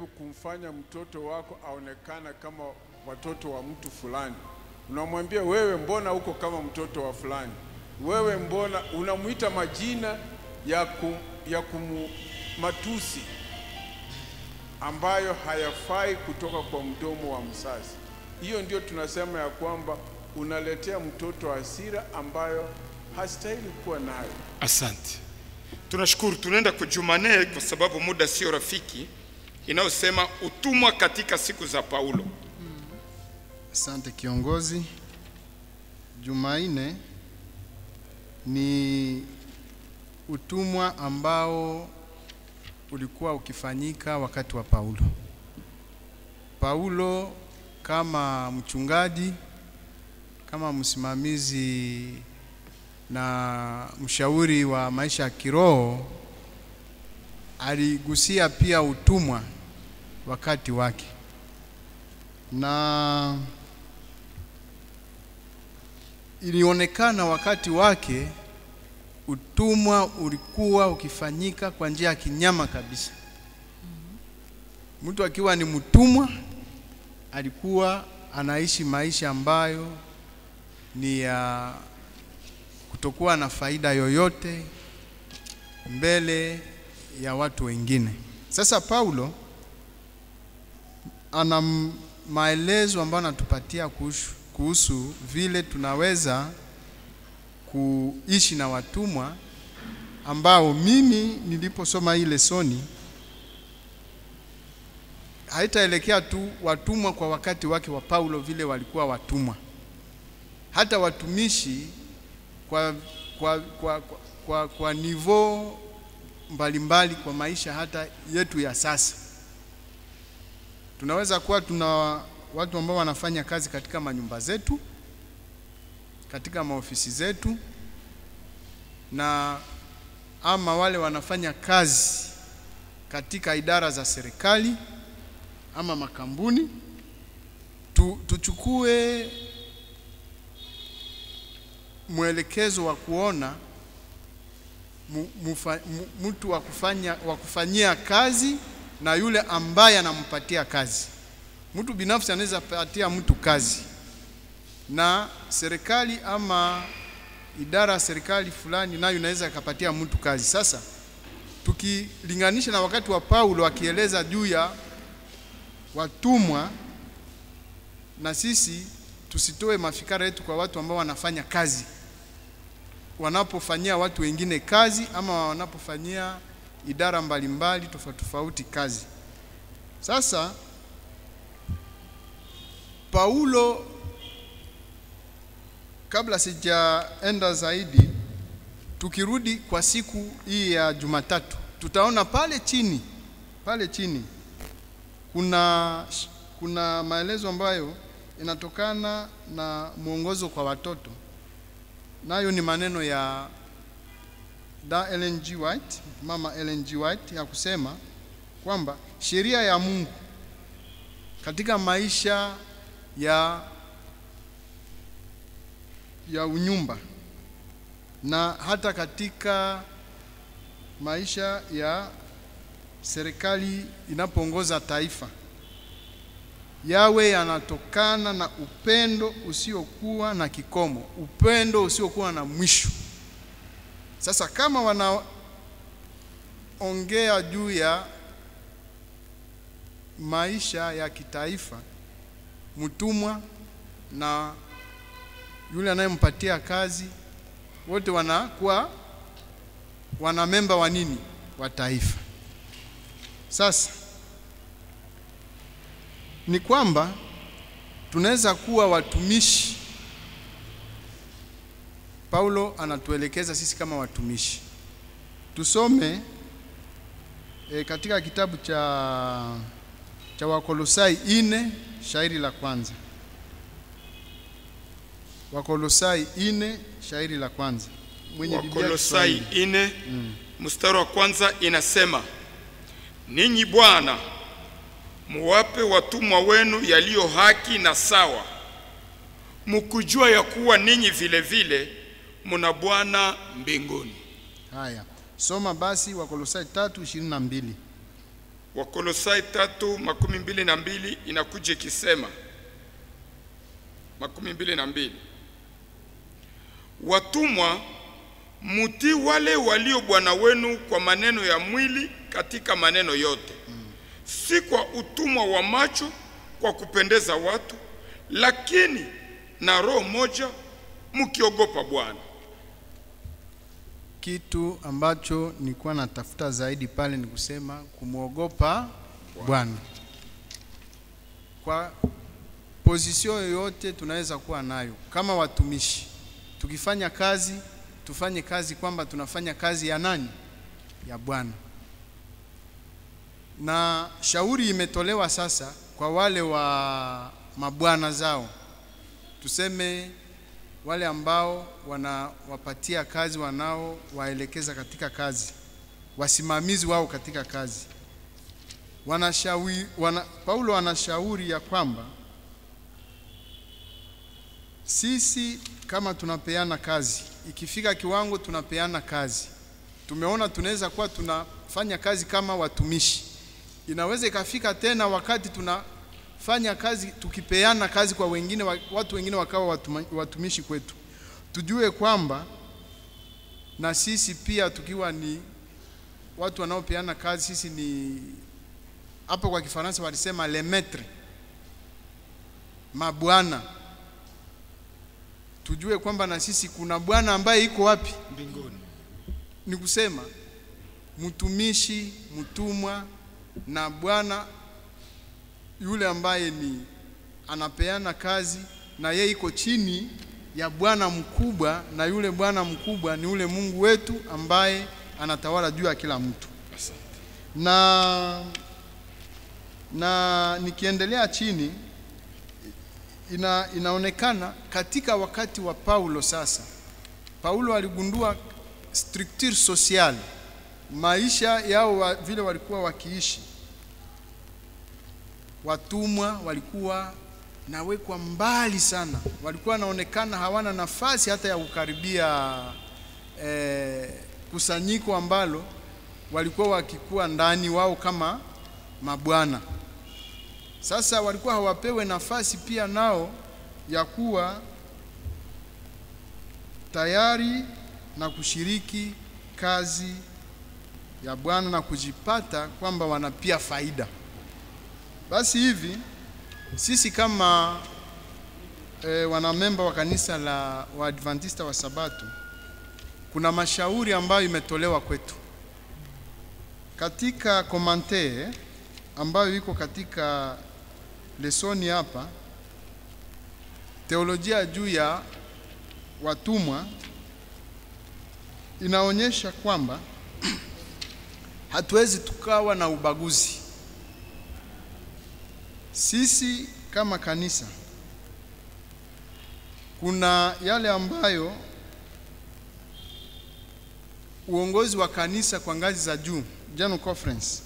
kumfanya mtoto wako aonekana kama watoto wa mtu fulani, unamwambia wewe mbona uko kama mtoto wa fulani? Wewe mbona unamuita majina ya matusi ambayo hayafai kutoka kwa mdomo wa mzazi. Hiyo ndio tunasema ya kwamba unaletea mtoto hasira ambayo hastahili kuwa nayo. Asante. Tunashukuru. Tunaenda kwa Jumane kwa sababu muda sio rafiki, inayosema utumwa katika siku za Paulo. Asante kiongozi. Jumanne ni utumwa ambao ulikuwa ukifanyika wakati wa Paulo. Paulo kama mchungaji, kama msimamizi na mshauri wa maisha ya kiroho, aligusia pia utumwa wakati wake. Na ilionekana wakati wake utumwa ulikuwa ukifanyika kwa njia ya kinyama kabisa. Mtu akiwa ni mtumwa alikuwa anaishi maisha ambayo ni ya kutokuwa na faida yoyote mbele ya watu wengine. Sasa Paulo ana maelezo ambayo anatupatia kuhusu vile tunaweza kuishi na watumwa ambao mimi niliposoma ile lesoni haitaelekea tu watumwa kwa wakati wake wa Paulo vile walikuwa watumwa. Hata watumishi kwa nivo mbalimbali kwa maisha hata yetu ya sasa. Tunaweza kuwa tuna watu ambao wanafanya kazi katika manyumba zetu, katika maofisi zetu, na ama wale wanafanya kazi katika idara za serikali ama makambuni. Tuchukue mwelekezo wa kuona mtu wa kufanyia kazi na yule ambaye anampatia kazi. Mtu binafsi anaweza patia mtu kazi, na serikali ama idara ya serikali fulani nayo inaweza kupatia mtu kazi. Sasa tukilinganisha na wakati wa Paulo akieleza juu ya watumwa, na sisi tusitoe mafikara yetu kwa watu ambao wanafanya kazi, wanapofanyia watu wengine kazi, ama wanapofanyia idara mbalimbali tofauti kazi. Sasa Paulo, kabla sijaenda zaidi, tukirudi kwa siku hii ya Jumatatu, tutaona pale chini kuna maelezo ambayo inatokana na mwongozo kwa watoto, nayo ni maneno ya Ellen G. White, mama Ellen G. White, ya kusema kwamba sheria ya Mungu katika maisha ya unyumba na hata katika maisha ya serikali inapoongoza taifa, yawe yanatokana na upendo usiokuwa na kikomo, upendo usiokuwa na mwisho. Sasa kama wanaongea juu ya maisha ya kitaifa, mtumwa na yule anayempatia kazi, wote wanakuwa wanamemba wa nini? Wa taifa. Sasa ni kwamba tunaweza kuwa watumishi. Paulo anatuelekeza sisi kama watumishi. Tusome katika kitabu cha Wakolosai 4 shairi la kwanza. Wakolosai 4 shairi la kwanza. Mwenye Biblia Wakolosai 4 mstari wa kwanza inasema, ninyi Bwana muwape watumwa wenu yaliyo haki na sawa, mkujua ya kuwa ninyi vile vile muna Bwana mbinguni. Haya, soma basi Wakolosai 3:22. Wakolosai 3:22 inakuja ikisema 22, watumwa mutii wale walio bwana wenu kwa maneno ya mwili katika maneno yote, si kwa utumwa wa macho kwa kupendeza watu, lakini na roho moja mkiogopa Bwana. Kitu ambacho nilikuwa natafuta zaidi pale ni kusema kumwogopa Bwana. Kwa position yoyote tunaweza kuwa nayo kama watumishi, tukifanya kazi, tufanye kazi kwamba tunafanya kazi ya nani? Ya Bwana. Na shauri imetolewa sasa kwa wale wa mabwana zao, tuseme wale ambao wanawapatia kazi, wanao waelekeza katika kazi, wasimamizi wao katika kazi. Paulo anashauri ya kwamba sisi kama tunapeana kazi, ikifika kiwango tunapeana kazi, tumeona tunaweza kuwa tunafanya kazi kama watumishi. Inaweza ikafika tena wakati tunafanya kazi tukipeana kazi kwa wengine, watu wengine wakawa watumishi kwetu. Tujue kwamba na sisi pia tukiwa ni watu wanaopeana kazi, sisi ni, hapo kwa Kifaransa walisema les maîtres, mabwana. Tujue kwamba na sisi kuna Bwana ambaye iko wapi? Mbinguni. Ni kusema mtumishi, mtumwa na Bwana yule ambaye ni anapeana kazi, na yeye iko chini ya Bwana mkubwa, na yule Bwana mkubwa ni yule Mungu wetu ambaye anatawala juu ya kila mtu. Na nikiendelea chini, inaonekana katika wakati wa Paulo sasa, Paulo aligundua structure sociale, maisha yao vile walikuwa wakiishi. Watumwa walikuwa nawekwa mbali sana, walikuwa naonekana hawana nafasi hata ya kukaribia kusanyiko ambalo walikuwa wakikuwa ndani wao kama mabwana. Sasa walikuwa hawapewe nafasi pia nao ya kuwa tayari na kushiriki kazi ya Bwana na kujipata kwamba wanapia faida. Basi hivi sisi kama wanamemba wa kanisa la Waadventista wa Sabato, kuna mashauri ambayo imetolewa kwetu katika komante ambayo iko katika lesoni hapa. Teolojia juu ya watumwa inaonyesha kwamba hatuwezi tukawa na ubaguzi. Sisi kama kanisa, kuna yale ambayo uongozi wa kanisa kwa ngazi za juu, General Conference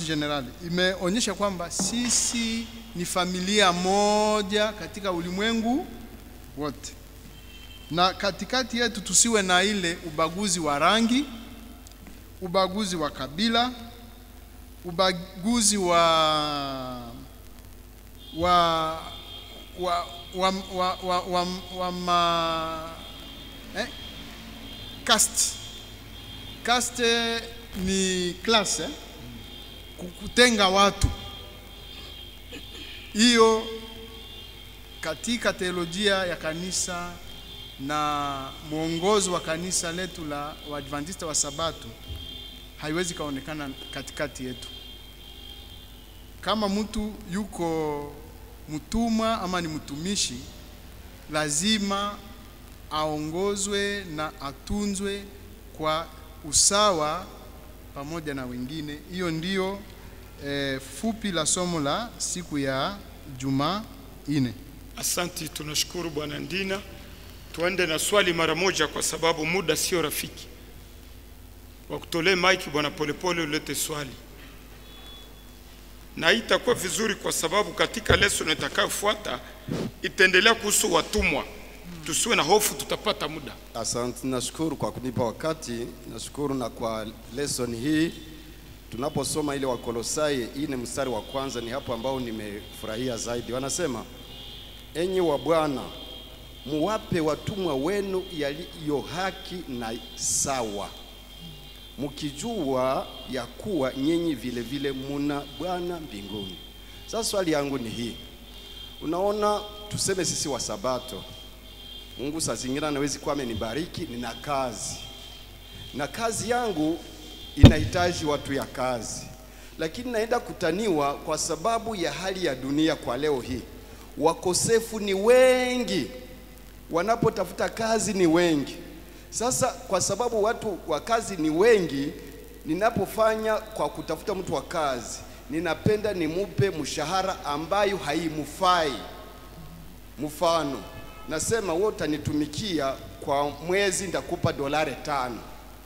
General, imeonyesha kwamba sisi ni familia moja katika ulimwengu wote, na katikati yetu tusiwe na ile ubaguzi wa rangi, ubaguzi wa kabila, ubaguzi caste ni klase, kutenga watu. Hiyo katika teolojia ya kanisa na mwongozo wa kanisa letu la Waadventista wa Sabato haiwezi kaonekana katikati yetu. Kama mtu yuko mtumwa ama ni mtumishi, lazima aongozwe na atunzwe kwa usawa pamoja na wengine. Hiyo ndio fupi la somo la siku ya Jumanne. Asante, tunashukuru Bwana Ndina. Tuende na swali mara moja kwa sababu muda sio rafiki. Wakutolee mike Bwana Polepole, ulete swali. Na itakuwa vizuri kwa sababu katika lesson itakayofuata itaendelea kuhusu watumwa. Tusiwe na hofu, tutapata muda. Asante, nashukuru kwa kunipa wakati. Nashukuru na kwa lesson hii. Tunaposoma ile Wakolosai, hii ni mstari wa kwanza, ni hapo ambao nimefurahia zaidi. Wanasema, enyi wa Bwana, muwape watumwa wenu yaliyo haki na sawa, mkijua ya kuwa nyinyi vile vile muna Bwana mbinguni. Sasa swali yangu ni hii. Unaona, tuseme sisi wa Sabato, Mungu saa zingine anaweza kuwa amenibariki, nina kazi. Na kazi yangu inahitaji watu ya kazi. Lakini naenda kutaniwa kwa sababu ya hali ya dunia kwa leo hii. Wakosefu ni wengi. Wanapotafuta kazi ni wengi. Sasa kwa sababu watu wa kazi ni wengi, ninapofanya kwa kutafuta mtu wa kazi, ninapenda nimupe mshahara ambayo haimufai. Mfano, nasema wewe utanitumikia kwa mwezi ndakupa $5.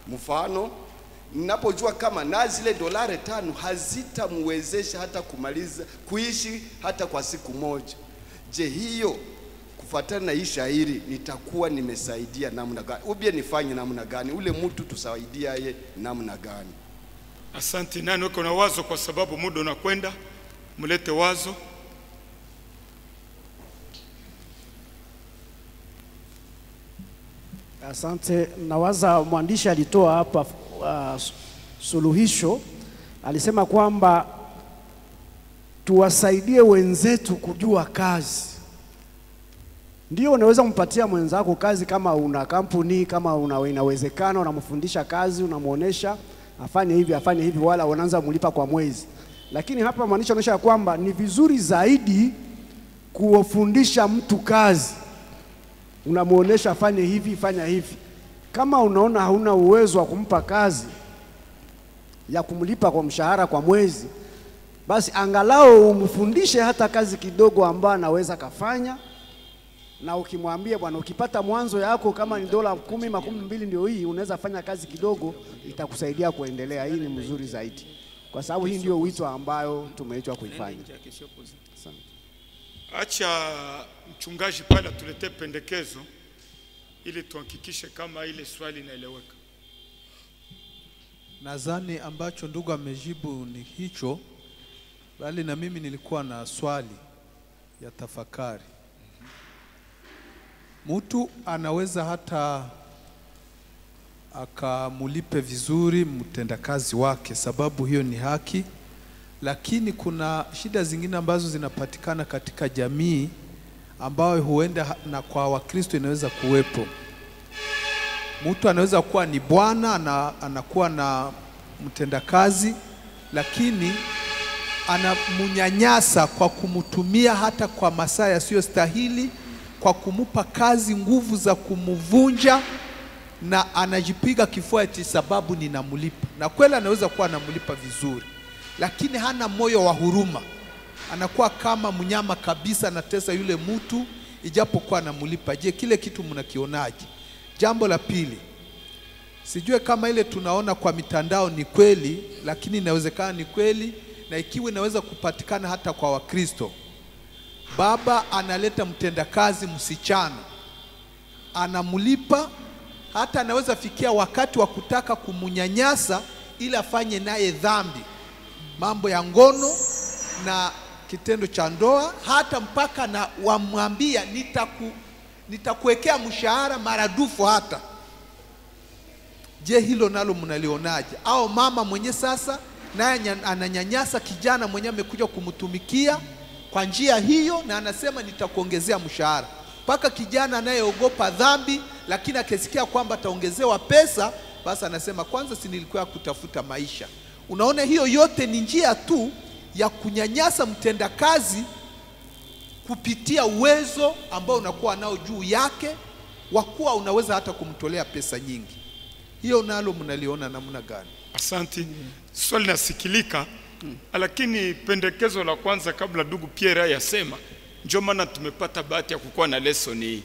Mfano, ninapojua kama na zile $5 hazitamwezesha hata kuishi hata kwa siku moja. Je, hiyo kufuatana na hii shairi nitakuwa nimesaidia namna gani? Ubie nifanye namna gani? Ule mtu tusaidia yeye namna gani? Asante. Nani uko na wazo kwa sababu muda unakwenda? Mlete wazo. Asante. Nawaza mwandishi alitoa hapa suluhisho. Alisema kwamba tuwasaidie wenzetu kujua kazi. Ndio unaweza kumpatia mwenzako kazi kama una kampuni, kama inawezekana, unamfundisha kazi, unamuonesha afanye hivi, wala unaanza mulipa kwa mwezi. Lakini hapa maanisha anaonyesha kwamba ni vizuri zaidi kuwafundisha mtu kazi. Unamuonesha afanye hivi, fanya hivi. Kama unaona hauna uwezo wa kumpa kazi ya kumlipa kwa mshahara kwa mwezi, basi angalau umfundishe hata kazi kidogo ambayo anaweza kafanya. Na ukimwambia bwana, ukipata mwanzo yako kama ni $10, $12 ndio hii, unaweza fanya kazi kidogo, itakusaidia kuendelea. Hii ni mzuri zaidi, kwa sababu hii ndio wito ambayo tumeitwa kuifanya. Acha mchungaji pale tulete pendekezo ili tuhakikishe kama ile swali inaeleweka. Nadhani ambacho ndugu amejibu ni hicho, bali na mimi nilikuwa na swali ya tafakari. Mtu anaweza hata akamulipe vizuri mtendakazi wake, sababu hiyo ni haki, lakini kuna shida zingine ambazo zinapatikana katika jamii ambayo huenda na kwa Wakristo inaweza kuwepo. Mtu anaweza kuwa ni bwana, anakuwa na mtendakazi, lakini anamunyanyasa kwa kumtumia hata kwa masaa yasiyostahili, kwa kumupa kazi nguvu za kumuvunja, na anajipiga kifua eti sababu ninamlipa. Na kweli anaweza kuwa anamlipa vizuri, lakini hana moyo wa huruma. Anakuwa kama mnyama kabisa, anatesa yule mtu ijapokuwa anamlipa. Je, kile kitu mnakionaje? Jambo la pili, sijue kama ile tunaona kwa mitandao ni kweli, lakini inawezekana ni kweli, na ikiwa inaweza kupatikana hata kwa Wakristo. Baba analeta mtendakazi msichana, anamlipa, hata anaweza fikia wakati wa kutaka kumunyanyasa ili afanye naye dhambi, mambo ya ngono na kitendo cha ndoa, hata mpaka na wamwambia nitakuwekea mshahara maradufu hata. Je, hilo nalo mnalionaje? Au mama mwenye sasa naye ananyanyasa kijana mwenye amekuja kumtumikia kwa njia hiyo, na anasema nitakuongezea mshahara, mpaka kijana anayeogopa dhambi lakini akisikia kwamba ataongezewa pesa, basi anasema kwanza si nilikuwa kutafuta maisha. Unaona, hiyo yote ni njia tu ya kunyanyasa mtendakazi kupitia uwezo ambao unakuwa nao juu yake, wakuwa unaweza hata kumtolea pesa nyingi. Hiyo nalo mnaliona namna gani? Asante. Swali nasikilika, lakini pendekezo la kwanza kabla ndugu Pierre yasema, ndio maana tumepata bahati ya kukuwa na lesson hii.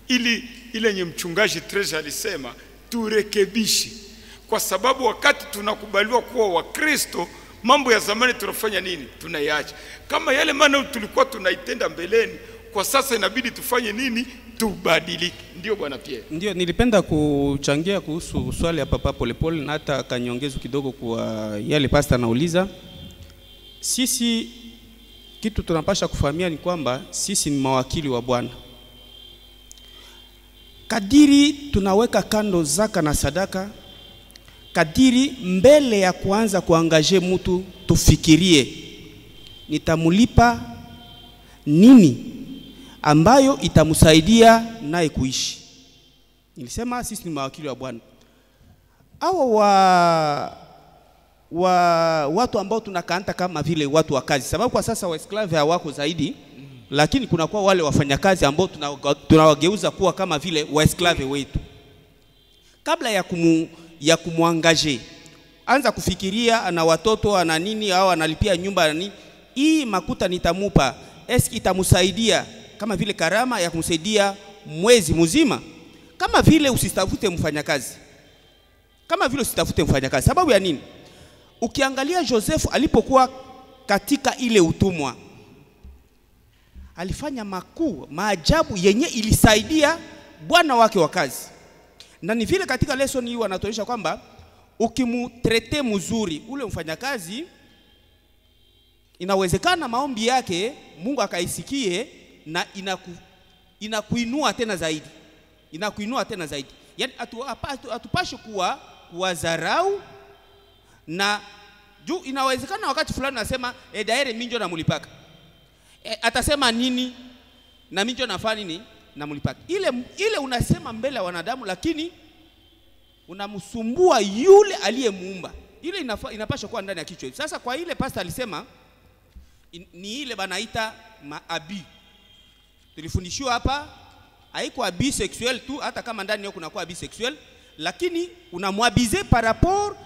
Ili ile mchungaji Treasure alisema turekebishe, kwa sababu wakati tunakubaliwa kuwa Wakristo, mambo ya zamani tunafanya nini? Tunayaacha. Kama yale maana tulikuwa tunaitenda mbeleni, kwa sasa inabidi tufanye nini? Tubadilike. Ndio bwana Pierre. Ndio, nilipenda kuchangia kuhusu swali ya Papa Polepole, na hata kaniongezo kidogo kwa yale pastor anauliza. Sisi kitu tunapasha kufahamia ni kwamba sisi ni mawakili wa Bwana. Kadiri tunaweka kando zaka na sadaka, kadiri mbele ya kuanza kuangaje mtu tufikirie nitamulipa nini ambayo itamsaidia naye kuishi. Nilisema sisi ni mawakili wa Bwana. Watu ambao tunakaanta kama vile watu wa kazi, sababu kwa sasa waesklave hawako zaidi, lakini kuna kwa wale wafanyakazi ambao tunawageuza kuwa kama vile waesklave wetu. Kabla ya kumuangaje, anza kufikiria ana watoto ana nini, au analipia nyumba na nini. Hii makuta nitamupa, eski itamsaidia kama vile karama ya kumsaidia mwezi mzima? Kama vile usitafute mfanyakazi, kama vile usitafute mfanyakazi. Sababu ya nini? Ukiangalia Joseph alipokuwa katika ile utumwa, alifanya makuu maajabu yenye ilisaidia bwana wake wa kazi. Na ni vile katika lesson hii wanatuonyesha kwamba ukimutrete mzuri ule mfanyakazi, inawezekana maombi yake Mungu akaisikie na inakuinua tena zaidi. Inakuinua tena zaidi. Yaani atupashi kuwadharau, na juu inawezekana wakati fulani nasema daire minjo na mulipaka. Atasema nini na minjo nafanya nini na mulipaka. Ile unasema mbele ya wanadamu, lakini unamsumbua yule aliyemuumba. Ile inapaswa kuwa ndani ya kichwa. Sasa kwa ile pastor alisema ni ile banaita maabi. Tulifundishiwa hapa haiko bisexuel tu, hata kama ndani yako kuna kwa bisexuel, lakini unamwabize par rapport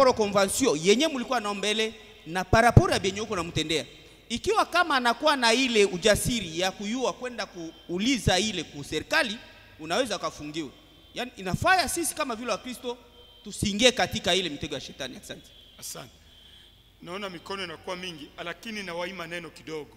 aux conventions yenye mlikuwa na mbele na par rapport ya benye uko namtendea. Ikiwa kama anakuwa na ile ujasiri ya kuyua kwenda kuuliza ile ku serikali, unaweza kufungiwa. Yaani inafaa sisi kama vile wa Kristo tusiingie katika ile mitego ya shetani. Asante. Asante. Naona mikono inakuwa mingi, lakini na waima neno kidogo.